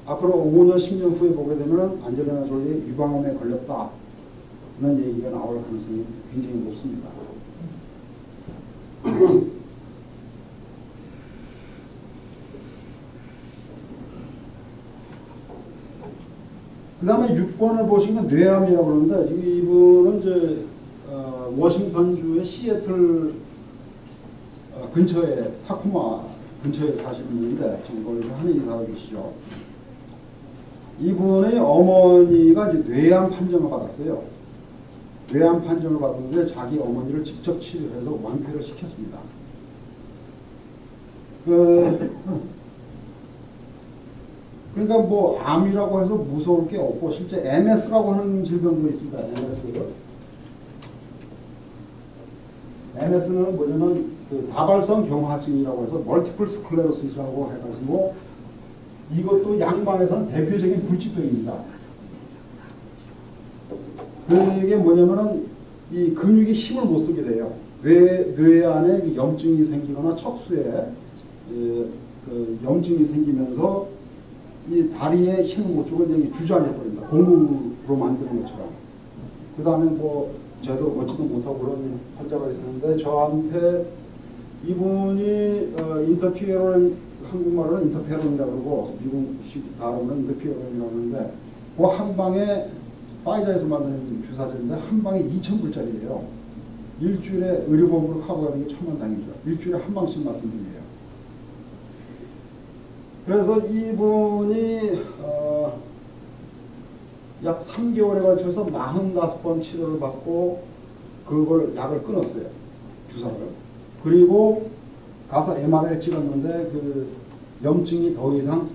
앞으로 5년, 10년 후에 보게 되면 안젤리나 졸리 유방암에 걸렸다는 얘기가 나올 가능성이 굉장히 높습니다. 그 다음에 6번을 보시면 뇌암이라고 그러는데 이분은 이제 워싱턴주의 시애틀 근처에 타코마 근처에 사시는 분인데 지금 거기서 한의사가 계시죠. 이분의 어머니가 이제 뇌암 판정을 받았어요. 뇌암 판정을 받았는데 자기 어머니를 직접 치료해서 완쾌를 시켰습니다. 그러니까 뭐 암이라고 해서 무서울 게 없고 실제 MS라고 하는 질병도 있습니다. MS는 뭐냐면 그 다발성 경화증이라고 해서 멀티플 스클레로시스라고 해가지고 이것도 양방에서는 대표적인 불치병입니다. 그게 뭐냐면은 이 근육이 힘을 못 쓰게 돼요. 뇌 안에 염증이 생기거나 척수에 그 염증이 생기면서 이 다리에 힘을 못 주고 이제 주저앉아 버린다. 고무로 만드는 것처럼. 그 다음에 뭐 저도 걷지도 못하고 그런 환자가 있었는데 저한테 이분이 인터피에론 한국말로는 인터페론이라고 그러고 미국식 발음은 인터피에론이라고 하는데 그 한 방에 파이자에서 만드는 주사제인데 한 방에 2,000불짜리예요. 일주일에 의료보험으로 커버하는 게 천만당이죠. 일주일에 한 방씩 맞는 분이에요. 그래서 이분이 약 3개월에 걸쳐서 45번 치료를 받고 그걸 약을 끊었어요. 주사를. 그리고 가서 MRI 찍었는데 그 염증이 더 이상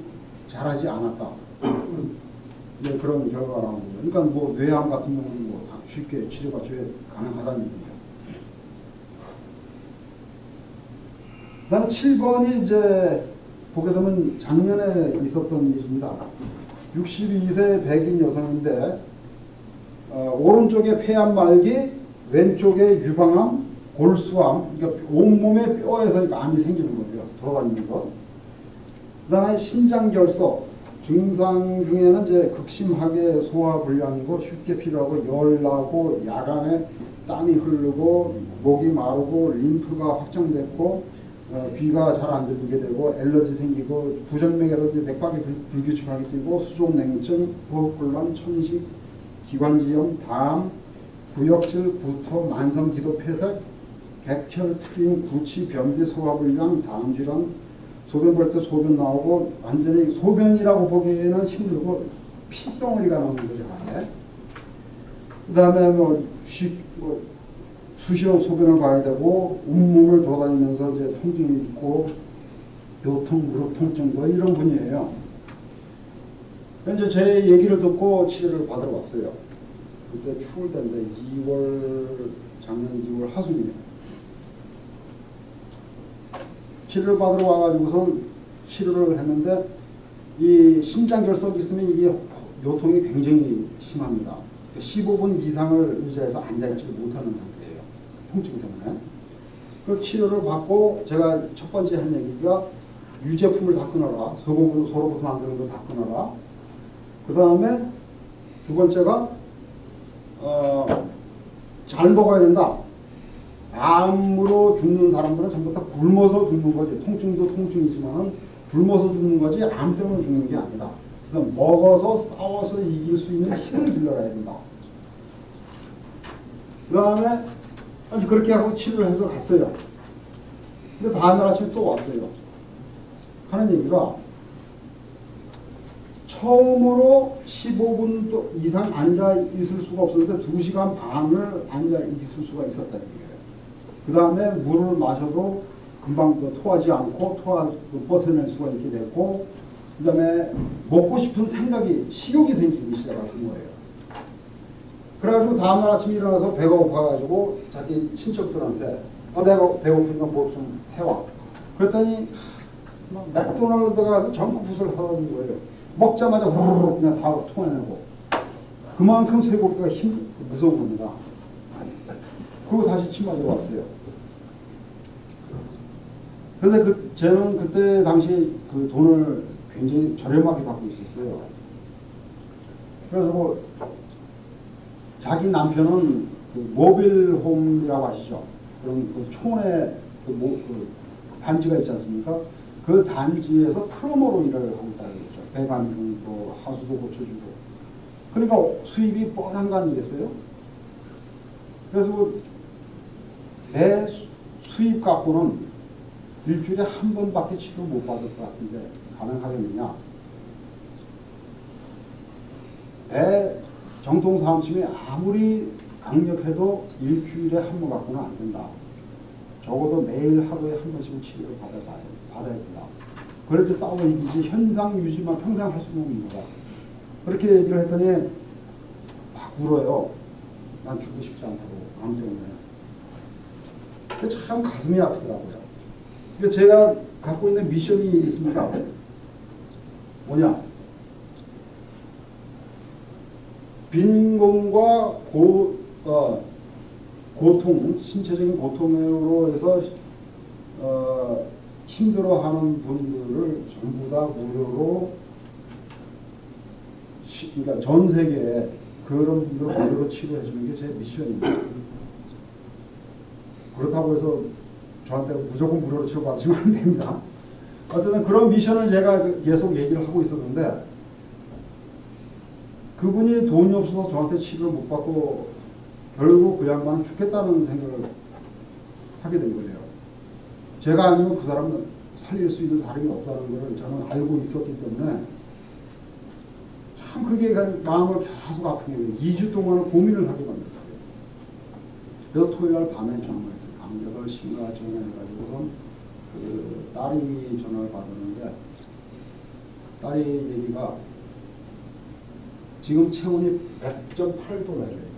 자라지 않았다. 네, 그런 결과가 나온 거죠. 그러니까 뭐 뇌암 같은 경우는 뭐 쉽게 치료가 가능하다는 얘기죠. 그다음 7번이 이제 보게 되면 작년에 있었던 일입니다. 62세 백인 여성인데 오른쪽에 폐암 말기, 왼쪽에 유방암, 골수암, 그러니까 온몸의 뼈에서 암이 생기는 거죠. 돌아다니면서. 그 다음에 신장결석 증상 중에는 이제 극심하게 소화불량이고 쉽게 필요하고 열나고 야간에 땀이 흐르고 목이 마르고 림프가 확장됐고 귀가 잘 안 들리게 되고 엘러지 생기고 부정맥에로 맥박이 불규칙하게 뛰고 수족냉증, 호흡곤란, 천식, 기관지염, 담, 구역질, 구토, 만성기도폐색, 객혈, 트림, 구취, 변비, 소화불량, 다음질환, 소변 볼 때 소변 나오고 완전히 소변이라고 보기에는 힘들고 피덩어리가 나오는 거죠. 그 다음에 수시로 소변을 봐야 되고 온몸을 돌아다니면서 이제 통증이 있고 요통, 무릎 통증 뭐 이런 분이에요. 이제 제 얘기를 듣고 치료를 받으러 왔어요. 그때 추울 때인데 작년 2월 하순이에요. 치료를 받으러 와가지고서 치료를 했는데 이 신장결석이 있으면 이게 요통이 굉장히 심합니다. 15분 이상을 의자에서 앉아있지 못하는 상태예요. 통증 때문에. 그 치료를 받고 제가 첫 번째 한 얘기가 유제품을 다 끊어라. 소로부터 만드는 거 다 끊어라. 그 다음에 두 번째가 잘 먹어야 된다. 암으로 죽는 사람들은 전부 다 굶어서 죽는 거지. 통증도 통증이지만 굶어서 죽는 거지 암 때문에 죽는 게 아니다. 그래서 먹어서 싸워서 이길 수 있는 힘을 길러야 된다. 그 다음에 그렇게 하고 치료를 해서 갔어요. 근데 다음날 아침에 또 왔어요. 하는 얘기가 처음으로 15분 이상 앉아 있을 수가 없었는데 2시간 반을 앉아 있을 수가 있었다 얘기예요. 그 다음에 물을 마셔도 금방 토하지 않고 버텨낼 수가 있게 됐고, 그 다음에 먹고 싶은 생각이 식욕이 생기기 시작한 거예요. 그래가지고 다음날 아침에 일어나서 배가 고파가지고 자기 친척들한테 내가 배고프니까 뭐 좀 해와. 그랬더니 맥도날드 가서 전국붓을 하는 거예요. 먹자마자 후루룩 그냥 다 토해내고. 그만큼 쇠고기가 무서운 겁니다. 그리고 다시 침 맞으러 왔어요. 그런데 쟤는 그때 당시 그 돈을 굉장히 저렴하게 받고 있었어요. 그래서 뭐 자기 남편은 그 모빌홈이라고 아시죠? 그런 그 촌에 그 단지가 있지 않습니까? 그 단지에서 플러머로 일을 하고 있다고 했죠. 배관, 또 하수도 고쳐주고. 그러니까 수입이 뻔한 거 아니겠어요? 그래서 내 수입 갖고는 일주일에 한 번밖에 치료 못 받을 것 같은데 가능하겠느냐? 배 정통사암침이 아무리 강력해도 일주일에 한 번 갖고는 안 된다. 적어도 매일 하루에 한 번씩은 치료를 받아야 된다. 그래도 싸워 이기지 현상 유지만 평생 할 수는 없는 거다. 그렇게 얘기를 했더니 막 울어요. 난 죽고 싶지 않다고 암 때문에. 참 가슴이 아프더라고요. 그러니까 제가 갖고 있는 미션이 있습니다. 뭐냐? 빈곤과 고통, 신체적인 고통으로 해서 힘들어하는 분들을 전부 다 무료로, 그러니까 전 세계에 그런 분들을 무료로 치료해 주는 게 제 미션입니다. 그렇다고 해서 저한테 무조건 무료로 치료받으시면 안 됩니다. 어쨌든 그런 미션을 제가 계속 얘기를 하고 있었는데, 그분이 돈이 없어서 저한테 치료를 못 받고 결국 그 양반은 죽겠다는 생각을 하게 된 거예요. 제가 아니면 그 사람은 살릴 수 있는 사람이 없다는 걸 저는 알고 있었기 때문에 참 그게 마음을 계속 아프게 해요. 2주 동안 고민을 하게 만들었어요. 그래서 토요일 밤에 전화를 했어요. 밤 8시인가 전화해가지고선 그 딸이 전화를 받았는데, 딸이 얘기가 지금 체온이 100.8도래요.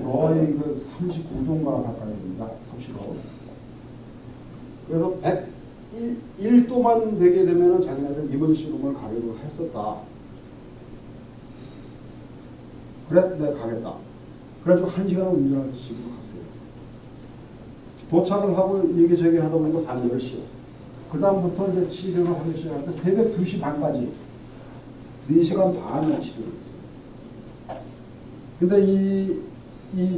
거의 그 39도인가 가까이 됩니다. 30도. 그래서 101도만 되게 되면 자기네들 입원 실험을 가려고 했었다. 그래, 내가 가겠다. 그래가지고 1시간 운전을 집으로 갔어요. 도착을 하고 얘기저기 하다 보니까 밤 10시. 그 다음부터 이제 치료를 하기 시작할 때 새벽 2시 반까지 4시간 반을 치료를 했어요. 근데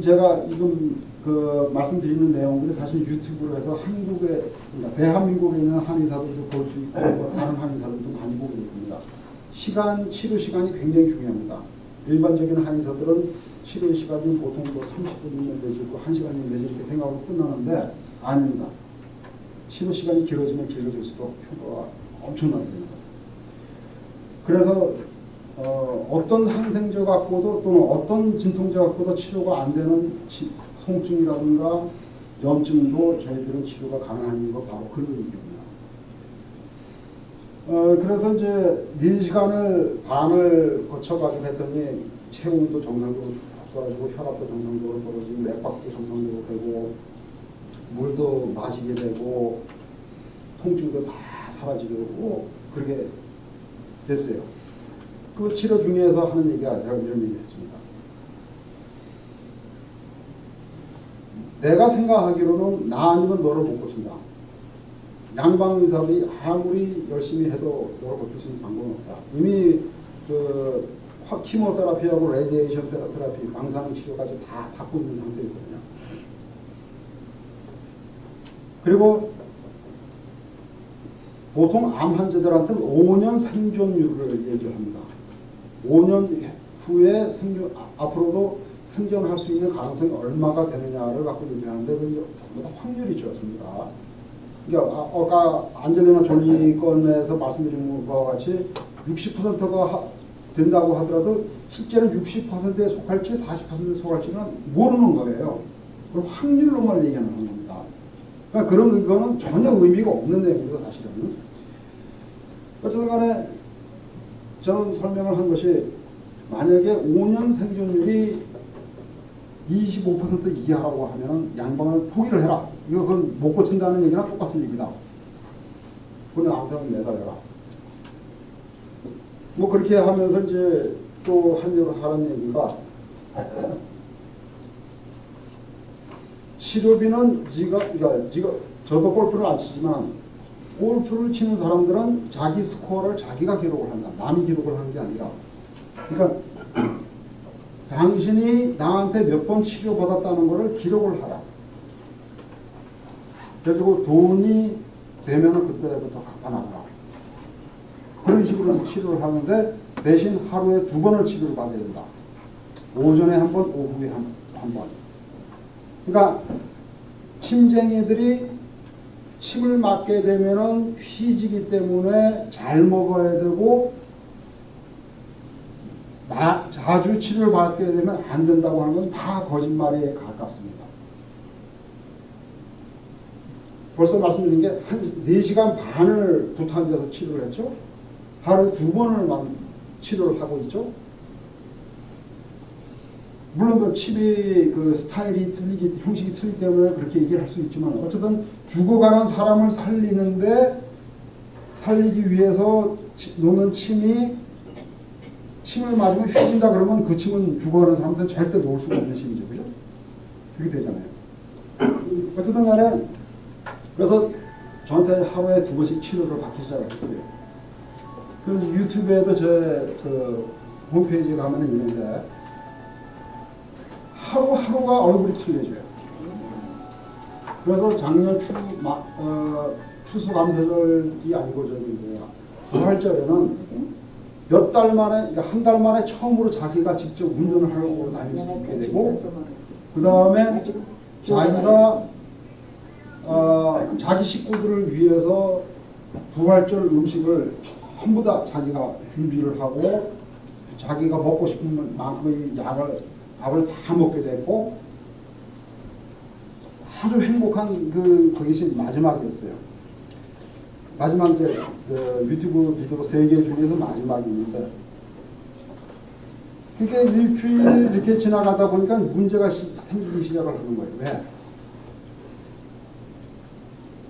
제가 지금 그 말씀드리는 내용들이 사실 유튜브로 해서 한국에, 그러니까 대한민국에 있는 한의사들도 볼 수 있고 다른 한의사들도 많이 보게 됩니다. 치료 시간이 굉장히 중요합니다. 일반적인 한의사들은 치료 시간이 보통 30분이면 내지고 1시간이면 내지 이렇게 생각하고 끝나는데 아닙니다. 치료 시간이 길어지면 길어질수록 효과가 엄청나게 됩니다. 그래서 어떤 항생제 갖고도 또는 어떤 진통제 갖고도 치료가 안 되는 통증이라든가 염증도 저희들은 치료가 가능한 이유가 바로 그런 이유입니다. 그래서 이제 4시간을 반을 거쳐가지고 했더니 체온도 정상적으로 쭉 떨어지고 혈압도 정상적으로 떨어지고 맥박도 정상적으로 되고 물도 마시게 되고 통증도 다 사라지게 되고 그렇게 됐어요. 그 치료 중에서 하는 얘기가 제가 이런 얘기를 했습니다. 내가 생각하기로는 나 아니면 너를 못 고친다. 양방 의사들이 아무리 열심히 해도 너를 고칠 수 있는 방법은 없다. 이미 그 키모테라피하고 레디에이션 테라피, 방사능 치료까지 다 받고 있는 상태이거든요. 그리고 보통 암 환자들한테는 5년 생존율을 얘기합니다. 5년 후에 앞으로도 생존할 수 있는 가능성이 얼마가 되느냐를 갖고 얘기하는데 그게 전부 다 확률이죠, 전부 다. 그러니까 아까 안젤리나 졸리 건에서 말씀드린 것과 같이 60%가 된다고 하더라도 실제는 60%에 속할지 40%에 속할지는 모르는 거예요. 그걸 확률로만 얘기하는 겁니다. 그러니까 그런 거는 전혀 의미가 없는 내용이죠, 사실은. 어쨌든 간에 저는 설명을 한 것이 만약에 5년 생존율이 25% 이하라고 하면 양방을 포기를 해라. 이거 그건 못 고친다는 얘기랑 똑같은 얘기다. 그냥 암상을 매달려라. 뭐 그렇게 하면서 이제 또 하는 얘기가 치료비는 그러니까 저도 골프를 안 치지만 골프를 치는 사람들은 자기 스코어를 자기가 기록을 한다. 남이 기록을 하는 게 아니라. 그러니까 당신이 나한테 몇 번 치료받았다는 것을 기록을 하라. 그리고 돈이 되면은 그때부터 갚아 나가라. 그런 식으로 치료를 하는데 대신 하루에 2번을 치료를 받아야 된다. 오전에 한 번, 오후에 한 번. 그러니까 침쟁이들이 침을 맞게 되면은 휘지기 때문에 잘 먹어야 되고 자주 치료를 받게 되면 안 된다고 하는 건 다 거짓말에 가깝습니다. 벌써 말씀드린 게 한 4시간 반을 두탕에서 치료를 했죠. 하루에 2번을 치료를 하고 있죠. 물론 그 칩이 그 스타일이 틀리기, 형식이 틀리기 때문에 그렇게 얘기를 할 수 있지만 어쨌든 죽어가는 사람을 살리기 위해서 놓는 침을 맞으면 휘진다 그러면 그 침은 죽어가는 사람들은 절대 놓을 수가 없는 침이죠. 그죠? 그렇게 되잖아요. 어쨌든 간에 그래서 저한테 하루에 2번씩 치료를 받기 시작을 했어요. 그 유튜브에도 제 그 홈페이지에 가면은 있는데 하루하루가 얼굴이 틀려져요. 그래서 작년 추수감사절이 아니고 저기 부활절에는 몇 달 만에, 그러니까 한 달 만에 처음으로 자기가 직접 운전을 하려고 다닐 수 있게 되고, 그 다음에 자기가 자기 식구들을 위해서 부활절 음식을 전부 다 자기가 준비를 하고 자기가 먹고 싶은 만큼의 밥을 다 먹게 됐고 아주 행복한 그것이 마지막이었어요. 마지막 이제 유튜브 비디오 3개 중에서 마지막입니다. 그게 일주일 이렇게 지나가다 보니까 문제가 생기기 시작을 하는 거예요. 왜?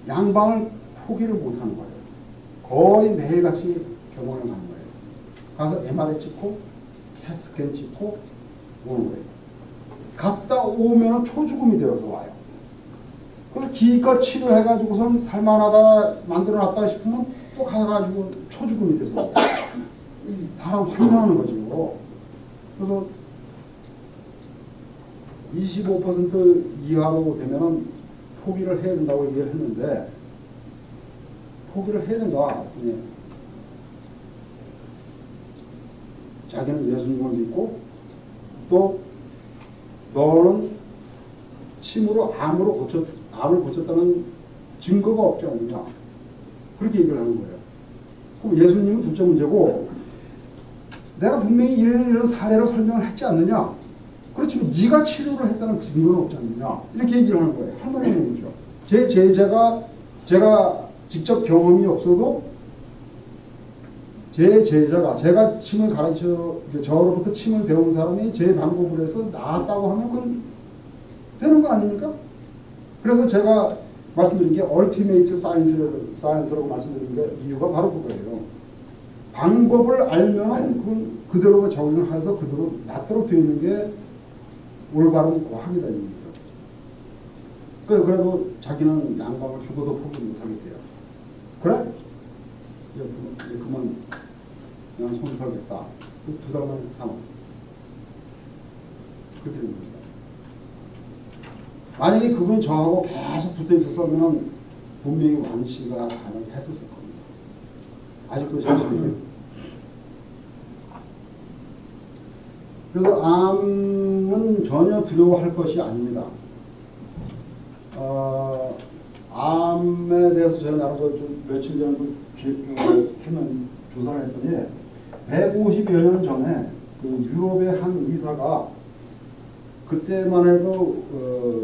양방을 포기를 못하는 거예요. 거의 매일같이 병원을 가는 거예요. 가서 MRI 찍고 CAT 찍고 오는 거예요. 갔다 오면 초죽음이 되어서 와요. 그래서 기껏 치료해가지고선 살만하다 만들어놨다 싶으면 또 가가지고 초죽음이 돼서 와요. 사람 환장하는 거죠. 그래서 25% 이하로 되면은 포기를 해야 된다고 얘기를 했는데 포기를 해야 된다. 자기는 예수님을 믿고 또 너는 침으로 암을 고쳤다는 증거가 없지 않느냐. 그렇게 얘기를 하는 거예요. 그럼 예수님은 둘째 문제고 내가 분명히 이런 사례로 설명을 했지 않느냐. 그렇지만 네가 치료를 했다는 증거는 없지 않느냐. 이렇게 얘기를 하는 거예요. 할 말이 없는 거죠. 제 제자가 제가 직접 경험이 없어도 제 제자가 제가 침을 가르쳐 저로부터 침을 배운 사람이 제 방법을 해서 나았다고 하면 그건 되는 거 아닙니까? 그래서 제가 말씀드린 게 얼티메이트 사이언스라고 말씀드린 게 이유가 바로 그거예요. 방법을 알면 그건 그대로 적용해서 그대로 낫도록 되어 있는 게 올바른 과학이다. 그래도 자기는 양방을 죽어도 포기 못하겠대요. 그래? 이제 그만 그냥 손 털겠다. 2달 만에 사망. 그렇게 된 겁니다. 만약에 그분이 저하고 계속 붙어 있었으면 분명히 완치가 가능했었을 겁니다. 아직도 자신이. 그래서 암은 전혀 두려워할 것이 아닙니다. 암에 대해서 제가 나라서 며칠 전에 조사를 했더니 150여 년 전에 그 유럽의 한 의사가 그때만 해도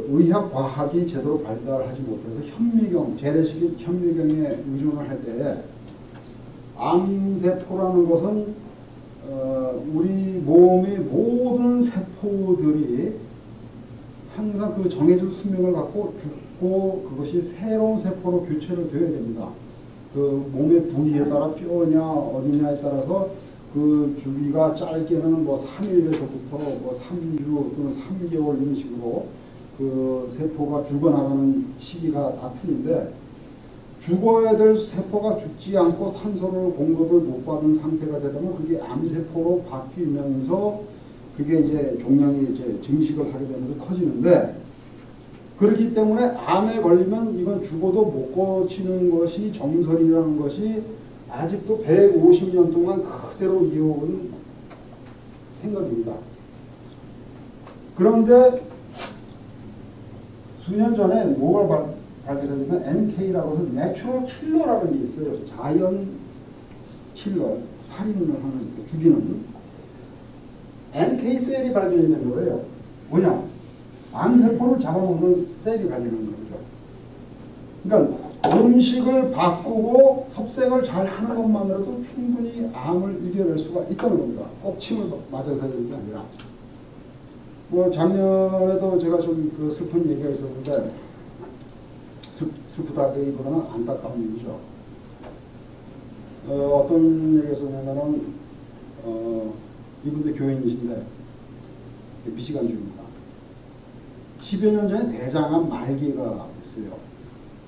의학 과학이 제대로 발달하지 못해서 현미경, 재래식 현미경에 의존을 할 때에 암세포라는 것은 우리 몸의 모든 세포들이 항상 그 정해진 수명을 갖고 죽고 그것이 새로운 세포로 교체를 되어야 됩니다. 그 몸의 부위에 따라 뼈냐 어디냐에 따라서 그 주기가 짧게는 뭐 3일에서부터 뭐 3주 또는 3개월 이런 식으로 그 세포가 죽어나가는 시기가 다 틀린데 죽어야 될 세포가 죽지 않고 산소를 공급을 못 받은 상태가 되면 그게 암세포로 바뀌면서 그게 이제 종양이 이제 증식을 하게 되면서 커지는데 그렇기 때문에 암에 걸리면 이건 죽어도 못 고치는 것이 정설이라는 것이 아직도 150년 동안 그대로 이어온 생각입니다. 그런데 수년 전에 뭐가 발견되면 NK라고 해서 내추럴 킬러라는 게 있어요. 자연 킬러, 살인을 하는, 죽이는 NK셀이 발견이 된 거예요. 뭐냐? 암세포를 잡아먹는 셀이 발견한 거죠. 그러니까 음식을 바꾸고 섭생을 잘 하는 것만으로도 충분히 암을 이겨낼 수가 있다는 겁니다. 꼭 침을 맞아서 하는 게 아니라. 뭐 작년에도 제가 좀 그 슬픈 얘기가 있었는데 슬프다기보다는 안타까운 얘기죠. 어떤 얘기였었냐면은 이분도 교인이신데 미시간 주입니다. 10여 년 전에 대장암 말기가 있어요.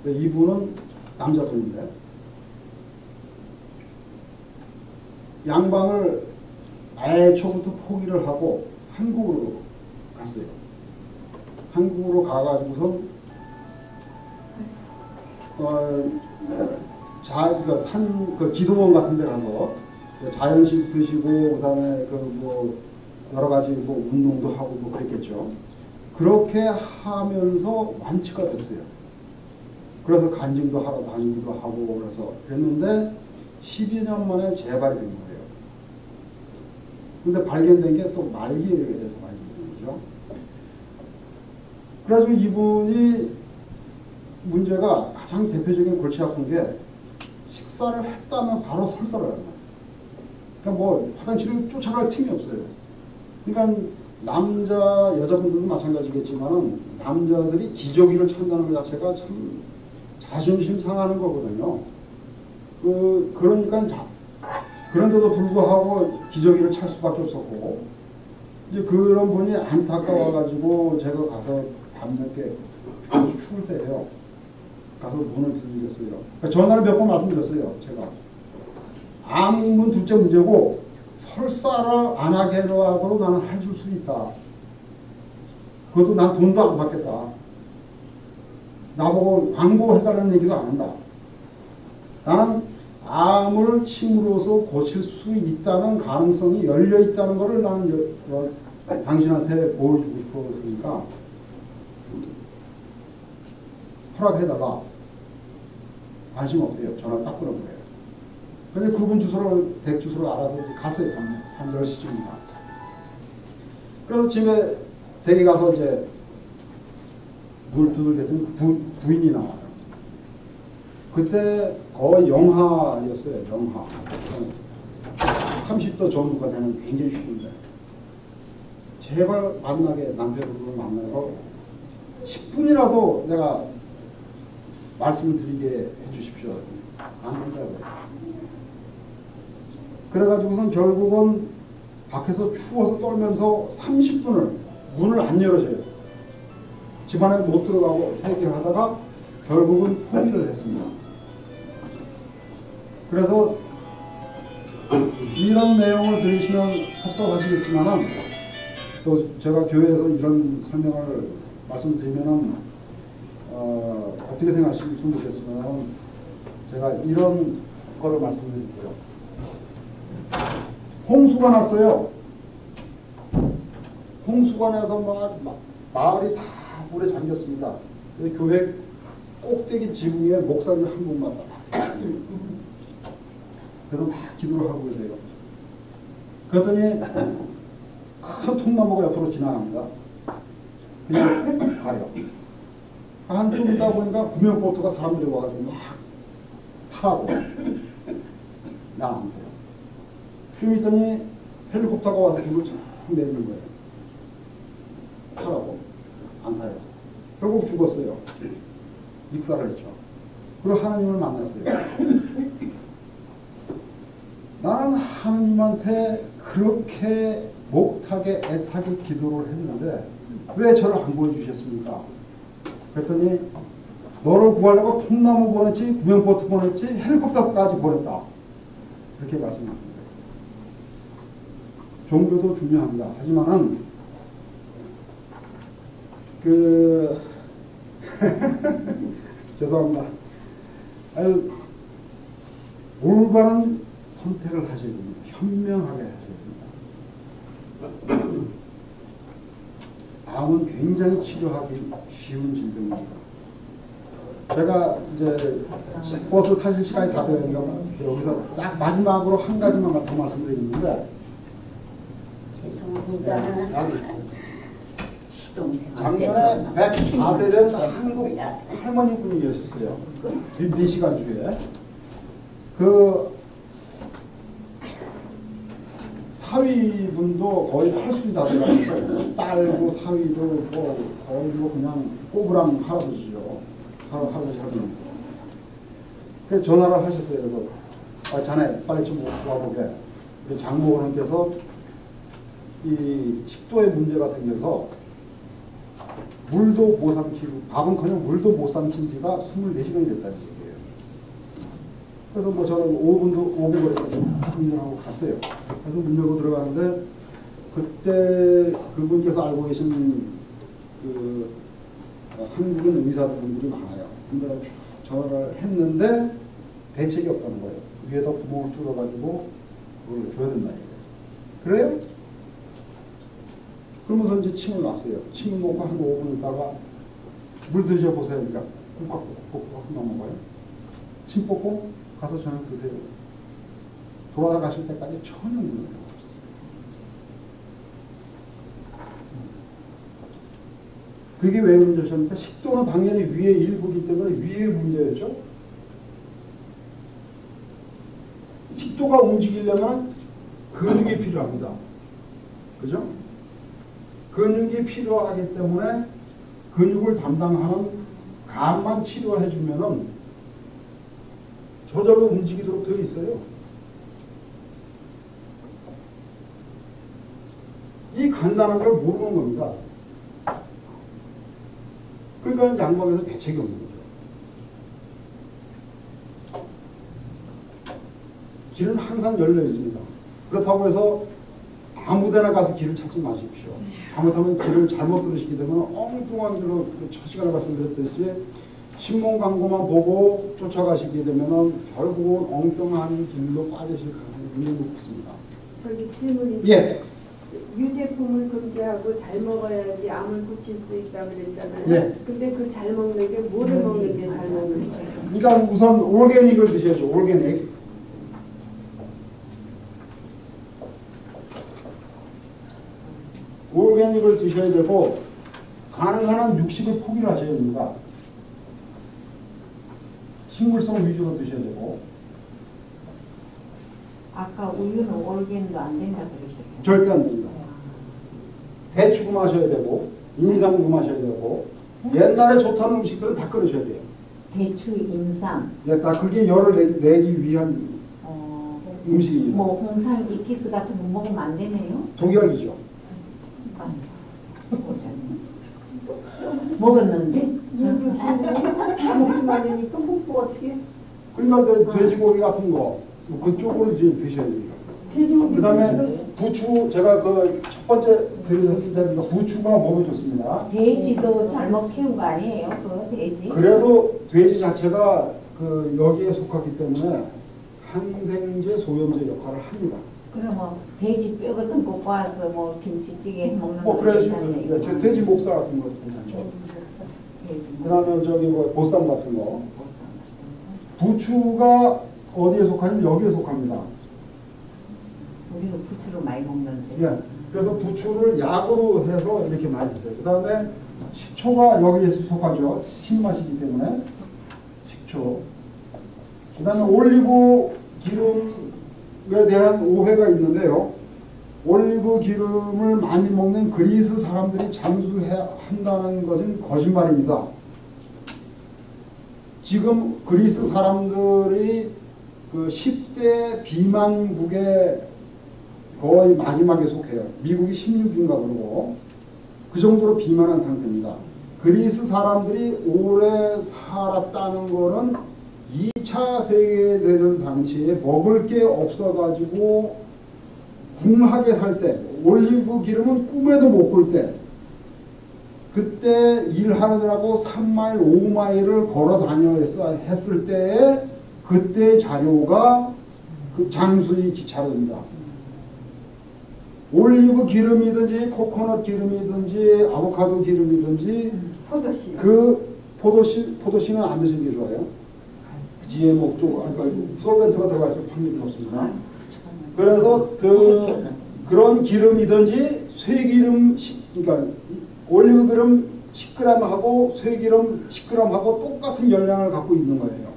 이분은 남자분인데 양방을 애초부터 포기를 하고 한국으로 갔어요. 한국으로 가가지고서 그 기도원 같은 데 가서 자연식 드시고 그다음에 그 뭐 여러 가지 뭐 운동도 하고 뭐 그랬겠죠. 그렇게 하면서 완치가 됐어요. 그래서 간증도 하러 다니기도 하고 그래서 그랬는데 12년 만에 재발이 된 거예요. 근데 발견된 게 또 말기에 대해서 발견된 거죠. 그래가지고 이분이 문제가 가장 대표적인 골치 아픈 게 식사를 했다면 바로 설사를 하는 거예요. 그러니까 뭐 화장실을 쫓아갈 틈이 없어요. 그러니까 여자분들도 마찬가지겠지만은 남자들이 기저귀를 찬다는 것 자체가 참 자존심 상하는 거거든요. 그러니까 그런데도 불구하고 기저귀를 찰 수밖에 없었고 이제 그런 분이 안타까워가지고 제가 가서 밤늦게 아주 추울 때예요. 가서 문을 두드렸어요. 그러니까 전화를 몇 번 말씀드렸어요. 제가 암은 둘째 문제고 설사를 안 하게 하더라도 나는 해줄 수 있다. 그것도 난 돈도 안 받겠다. 나보고 광고해달라는 얘기도 안 한다. 나는 암을 침으로써 고칠 수 있다는 가능성이 열려 있다는 것을 나는 당신한테 보여주고 싶었으니까 허락해달라. 관심 없대요. 전화 딱 끊은 거예요. 근데 그분 댁 주소를 알아서 갔어요. 한 10시쯤인가. 그래서 집에 댁에 가서 이제 물 두들겼더니 부인이 나와요. 그때 거의 영하였어요. 영하. 30도 전후가 되는 굉장히 추운데 제발 만나게 남편분을 만나서 10분이라도 내가 말씀을 드리게 해주십시오. 안 된다고요. 그래가지고선 결국은 밖에서 추워서 떨면서 30분을 문을 안 열어줘요. 집안에 못 들어가고 해결하다가 결국은 포기를 했습니다. 그래서 이런 내용을 들으시면 섭섭하시겠지만은 또 제가 교회에서 이런 설명을 말씀드리면은 어떻게 생각하실지 모르겠으면 제가 이런 거를 말씀드릴게요. 홍수가 났어요. 홍수가 나서 막 마을이 다 물에 잠겼습니다. 교회 꼭대기 지붕에 목사님 한 분만 그래서 막 기도를 하고 계세요. 그러더니 큰 통나무가 옆으로 지나갑니다. 그냥 가요. 한좀 있다 보니까 구명보트가 사람들이 와가지고 막 타라고 나옵니다. 좀 있더니 헬리콥터가 와서 줄을 쫙 내리는 거예요. 타라고. 안 타요. 결국 죽었어요. 익사를 했죠. 그리고 하나님을 만났어요. 나는 하나님한테 그렇게 목타게 애타게 기도를 했는데 왜 저를 안 보여주셨습니까? 그랬더니 너를 구하려고 통나무 보냈지, 구명보트 보냈지, 헬리콥터까지 보냈다. 그렇게 말씀합니다. 종교도 중요합니다. 하지만은 죄송합니다. 아유, 올바른 선택을 하셔야 됩니다. 현명하게 하셔야 됩니다. 암은 굉장히 치료하기 쉬운 질병입니다. 제가 이제 버스 타실 시간이 다 되니까 여기서 딱 마지막으로 한 가지만 더 말씀드리는데 죄송합니다. 작년에 104세 된 한국 할머니 분이 계셨어요. 미시간 주에. 사위분도 거의 80이 다 돼가지고 딸도 사위도 뭐 거의 뭐 그냥 꼬부랑 할아버지죠. 할아버지 할머니. 그래서 전화를 하셨어요. 그래서 자네 빨리 좀 와보게. 우리 장모님께서 이 식도에 문제가 생겨서 물도 못 삼키고 밥은커녕 물도 못 삼킨 지가 24시간이 됐다는 얘기예요. 그래서 뭐 저는 5분 걸려서 문전하고 갔어요. 그래서 문 열고 들어가는데 그때 그분께서 알고 계신 한국인 의사분들이 많아요. 근데 쭉 전화를 했는데 대책이 없다는 거예요. 위에다 구멍을 뚫어가지고 그걸 줘야 된다 이거예요. 그래요? 그러면서 이제 침을 놨어요. 침을 놓고 한 5분 있다가 물 드셔보세요. 그러니까 꾹꾹꾹꾹 넘어가요. 침 뽑고 가서 저녁 드세요. 돌아가실 때까지 전혀 문제가 없었어요. 그게 왜 그러셨습니까? 식도는 당연히 위의 일부이기 때문에 위의 문제였죠. 식도가 움직이려면 근육이 필요합니다. 그죠? 근육이 필요하기 때문에 근육을 담당하는 간만 치료해 주면은 저절로 움직이도록 되어 있어요. 이 간단한 걸 모르는 겁니다. 그러니까 양방에서 대책이 없는 거죠. 길은 항상 열려 있습니다. 그렇다고 해서 아무 데나 가서 길을 찾지 마십시오. 잘못하면 길을 잘못 들으시게 되면 엉뚱한 길로 첫 시간에 말씀드렸듯이 신문 광고만 보고 쫓아가시게 되면 결국은 엉뚱한 길로 빠지실 가능성이 굉장히 높습니다. 저기 질문이 예. 유제품을 금지하고 잘 먹어야지 암을 고칠 수 있다고 그랬잖아요. 예. 근데 그 잘 먹는 게 뭐를 먹는 게 잘 먹는 거예요? 그러니까 우선 올게닉을 드셔야죠. 올게닉. 올게닉을 드셔야 되고 가능한 한 육식을 포기를 하셔야 됩니다. 식물성 위주로 드셔야 되고. 아까 우유는 올겐도 안 된다 그러셨죠? 절대 안 됩니다. 배추도 마셔야 되고 인삼도 마셔야 되고 옛날에 좋다는 음식들은 다 끊으셔야 돼요. 대추, 인삼. 예, 다 그게 열을 내기 위한 음식입니다. 뭐 홍삼 이키스 같은 거 먹으면 안 되네요? 독약이죠. 먹었는데? 먹지 말으니까 뭐 어떻게? 그러니까 돼지고기 같은 거 그쪽으로 이제 드셔야 됩니다. 돼지고기 그다음에 부추 제가 그 첫 번째 드렸을 때 부추가 몸에 좋습니다. 돼지도 잘못 키운 거 아니에요? 그 돼지? 그래도 돼지 자체가 그 여기에 속하기 때문에 항생제, 소염제 역할을 합니다. 그러면 돼지 뼈 같은 거 꼬아서 뭐 김치찌개 먹는 거 그래야지. 괜찮네요. 저 돼지 목살 같은 거 괜찮죠. 돼지 그다음에 저기 뭐 보쌈 같은 거. 부추가 어디에 속하냐면 여기에 속합니다. 우리는 부추를 많이 먹는데. 예. 그래서 부추를 약으로 해서 이렇게 많이 드세요. 그다음에 식초가 여기에 속하죠. 신맛이기 때문에 식초. 그다음에 올리브 기름에 대한 오해가 있는데요. 올리브 기름을 많이 먹는 그리스 사람들이 장수해야 한다는 것은 거짓말입니다. 지금 그리스 사람들이 그 10대 비만국에 거의 마지막에 속해요. 미국이 16인가 그러고 그 정도로 비만한 상태입니다. 그리스 사람들이 오래 살았다는 거는 2차 세계대전 당시에 먹을 게 없어가지고 궁하게 살 때, 올리브 기름은 꿈에도 못 꿀 때, 그때 일하느라고 3마일, 5마일을 걸어 다녀서 했을 때에 그때 자료가 그 장수의 자료입니다. 올리브 기름이든지 코코넛 기름이든지 아보카도 기름이든지 포도씨. 그 포도씨는 안 드시는 게 좋아요. GMO 쪽, 솔벤트가 들어가 있을 확률이 높습니다. 그래서 그런 기름이든지 쇠기름, 그러니까 올리브 기름 10g하고 쇠기름 10g하고 똑같은 열량을 갖고 있는 거예요.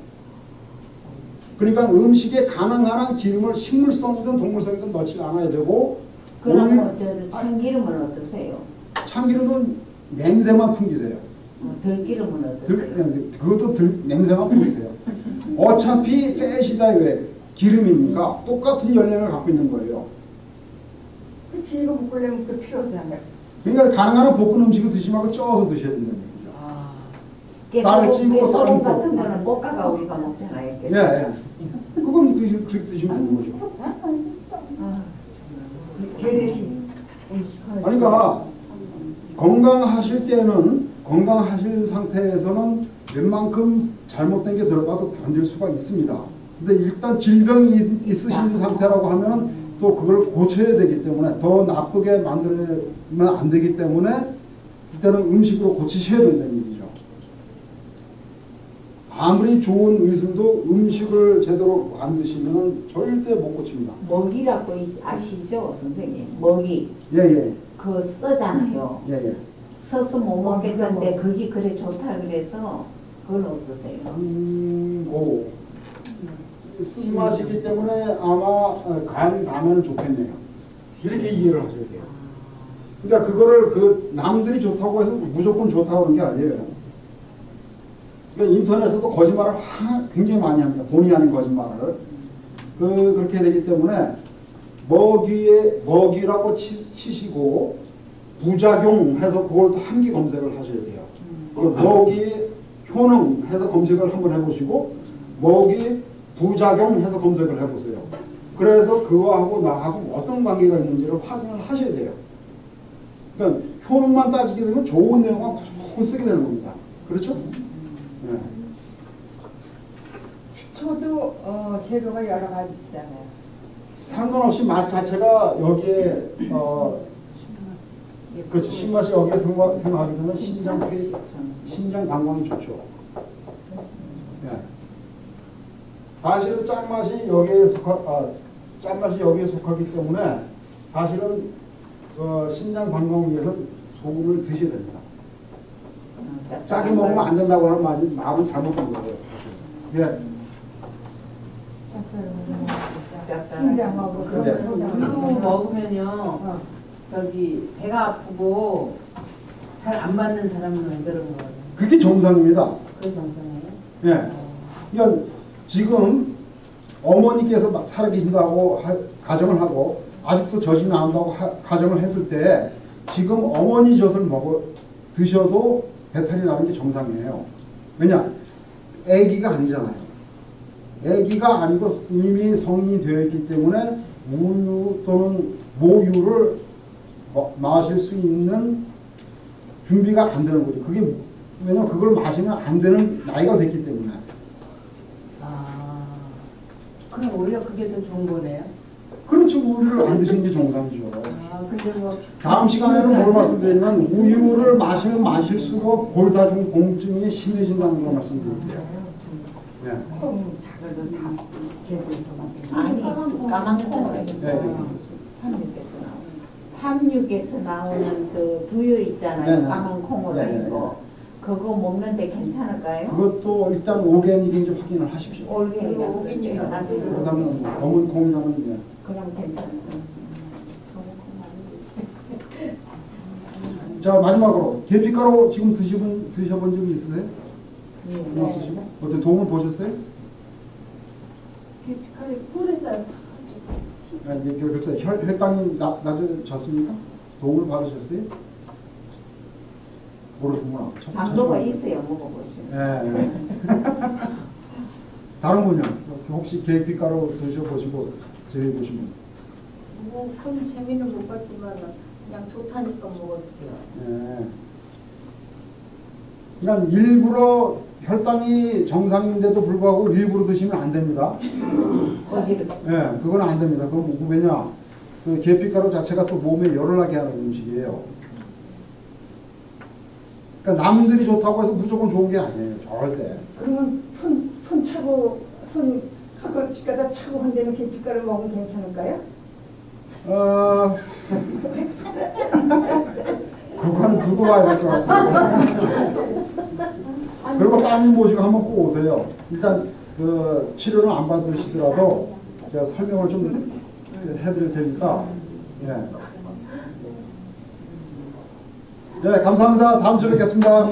그러니까 음식에 가능한 기름을 식물성이든 동물성이든 넣지 않아야 되고. 그럼 참기름은 어떠세요? 참기름은 냄새만 풍기세요. 들기름은 어떠세요? 그것도 냄새만 풍기세요. 어차피 팻이다 왜 기름이니까 똑같은 열량을 갖고 있는 거예요. 그치, 이거 먹으려면 그 필요하잖아요. 그러니까 가능한 볶은 음식을 드시지 말고 쪄서 드셔야 된다는 얘기죠. 쌀을 찌고 쌀을 깨소금 볶고. 같은 거는 볶아가 우리가 먹잖아요. 예, 예. 그건 그렇게 드시면 되는 거죠. 재래식 음식. 그러니까 건강하실 때는 건강하실 상태에서는 웬만큼 잘못된 게 들어가도 견딜 수가 있습니다. 근데 일단 질병이 있으신 상태라고 하면 또 그걸 고쳐야 되기 때문에 더 나쁘게 만들면 안 되기 때문에 일단은 음식으로 고치셔야 된다는 얘기죠. 아무리 좋은 의술도 음식을 제대로 안 드시면 절대 못 고칩니다. 먹이라고 아시죠, 선생님? 먹이. 예, 예. 그거 써잖아요. 예, 예. 써서 못 먹겠는데 그게 그래 좋다 그래서 그건 어떠세요? 오. 쓴맛이기 때문에 아마 간 담에는 좋겠네요. 이렇게 이해를 하셔야 돼요. 그러니까 그거를 그 남들이 좋다고 해서 무조건 좋다고 하는 게 아니에요. 그러니까 인터넷에서도 거짓말을 굉장히 많이 합니다. 본의 아닌 거짓말을. 그렇게 되기 때문에 먹이라고 치시고 부작용 해서 그걸 또 한기 검색을 하셔야 돼요. 먹이 효능 해서 검색을 한번 해보시고 먹이 부작용 해서 검색을 해보세요. 그래서 그거하고 나하고 어떤 관계가 있는지를 확인을 하셔야 돼요. 그러니까 효능만 따지게 되면 좋은 내용만 푹 쓰게 되는 겁니다. 그렇죠? 네. 식초도 재료가 여러 가지 있잖아요. 상관없이 맛 자체가 여기에 그렇죠. 신맛이 여기에 생각하게 되면 신장 관광이 좋죠. 네. 사실은 짠맛이 여기에 속하기 때문에 사실은 신장 관광을 위해서 소금을 드셔야 됩니다. 짜게 먹으면 안 된다고 하는 말은 잘못된 거예요. 예. 신장하고 그런 네. 거 우유 먹으면요 저기 배가 아프고 잘 안 맞는 사람은 왜 그런 거예요? 그게 정상입니다. 그게 정상이에요? 예. 그러니까 지금 어머니께서 막 살아계신다고 가정을 하고 아직도 젖이 나온다고 가정을 했을 때 지금 어머니 젖을 드셔도 배탈이 나는 게 정상이에요. 왜냐? 아기가 아니잖아요. 아기가 아니고 이미 성인이 되어 있기 때문에 우유 또는 모유를 마실 수 있는 준비가 안 되는 거죠. 그게 왜냐면 그걸 마시면 안 되는 나이가 됐기 때문에. 그럼 오히려 그게 더 좋은 거네요. 그렇죠. 우유를 안 드시는 게 정상이죠. 근데 뭐 다음 시간에는 뭘 말씀드리면 우유를 마시면 마실수록 골다중 공증이 심해진다는 걸 말씀드릴게요. 네. 작은 다 제대로 아니 까만 콩을 네. 삼육에서 나오는 그 두유 있잖아요. 네네. 까만 콩으로 네네. 된 거. 그거 먹는데 괜찮을까요? 그것도 일단 오게닉인지 확인을 하십시오. 올게요. 그다음에 검은 콩이라는 게. 그럼 괜찮아요. 자 마지막으로 계피가루 지금 드셔본 적이 있으세요? 네. 없으시고 어떻게 도움을 보셨어요? 계피칼에 꿀에다 아, 이제 글쎄 혈당이 낮아졌습니까? 도움을 받으셨어요? 모르는구나. 방도가 있어요. 먹어보시면. 예. 다른 분요? 혹시 계피가루 드셔보시고 제외해보시면. 큰 재미는 못 봤지만 그냥 좋다니까 먹었대요. 예. 그러니까 일부러 혈당이 정상인데도 불구하고 일부러 드시면 안 됩니다. 어지럽. 예, 그건 안 됩니다. 그럼 왜냐? 그 계피가루 자체가 또 몸에 열을 나게 하는 음식이에요. 그러니까 남들이 좋다고 해서 무조건 좋은 게 아니에요. 절대. 그러면 손 차고 손 가끔씩가다 차고 한 데는 계피가루 먹으면 괜찮을까요? 그건 두고 봐야 될 것 같습니다. 그리고 따님 모시고 한번 꼭 오세요. 일단 그 치료는 안 받으시더라도 제가 설명을 좀 해드릴 테니까. 예. 네, 감사합니다. 다음 주에 뵙겠습니다.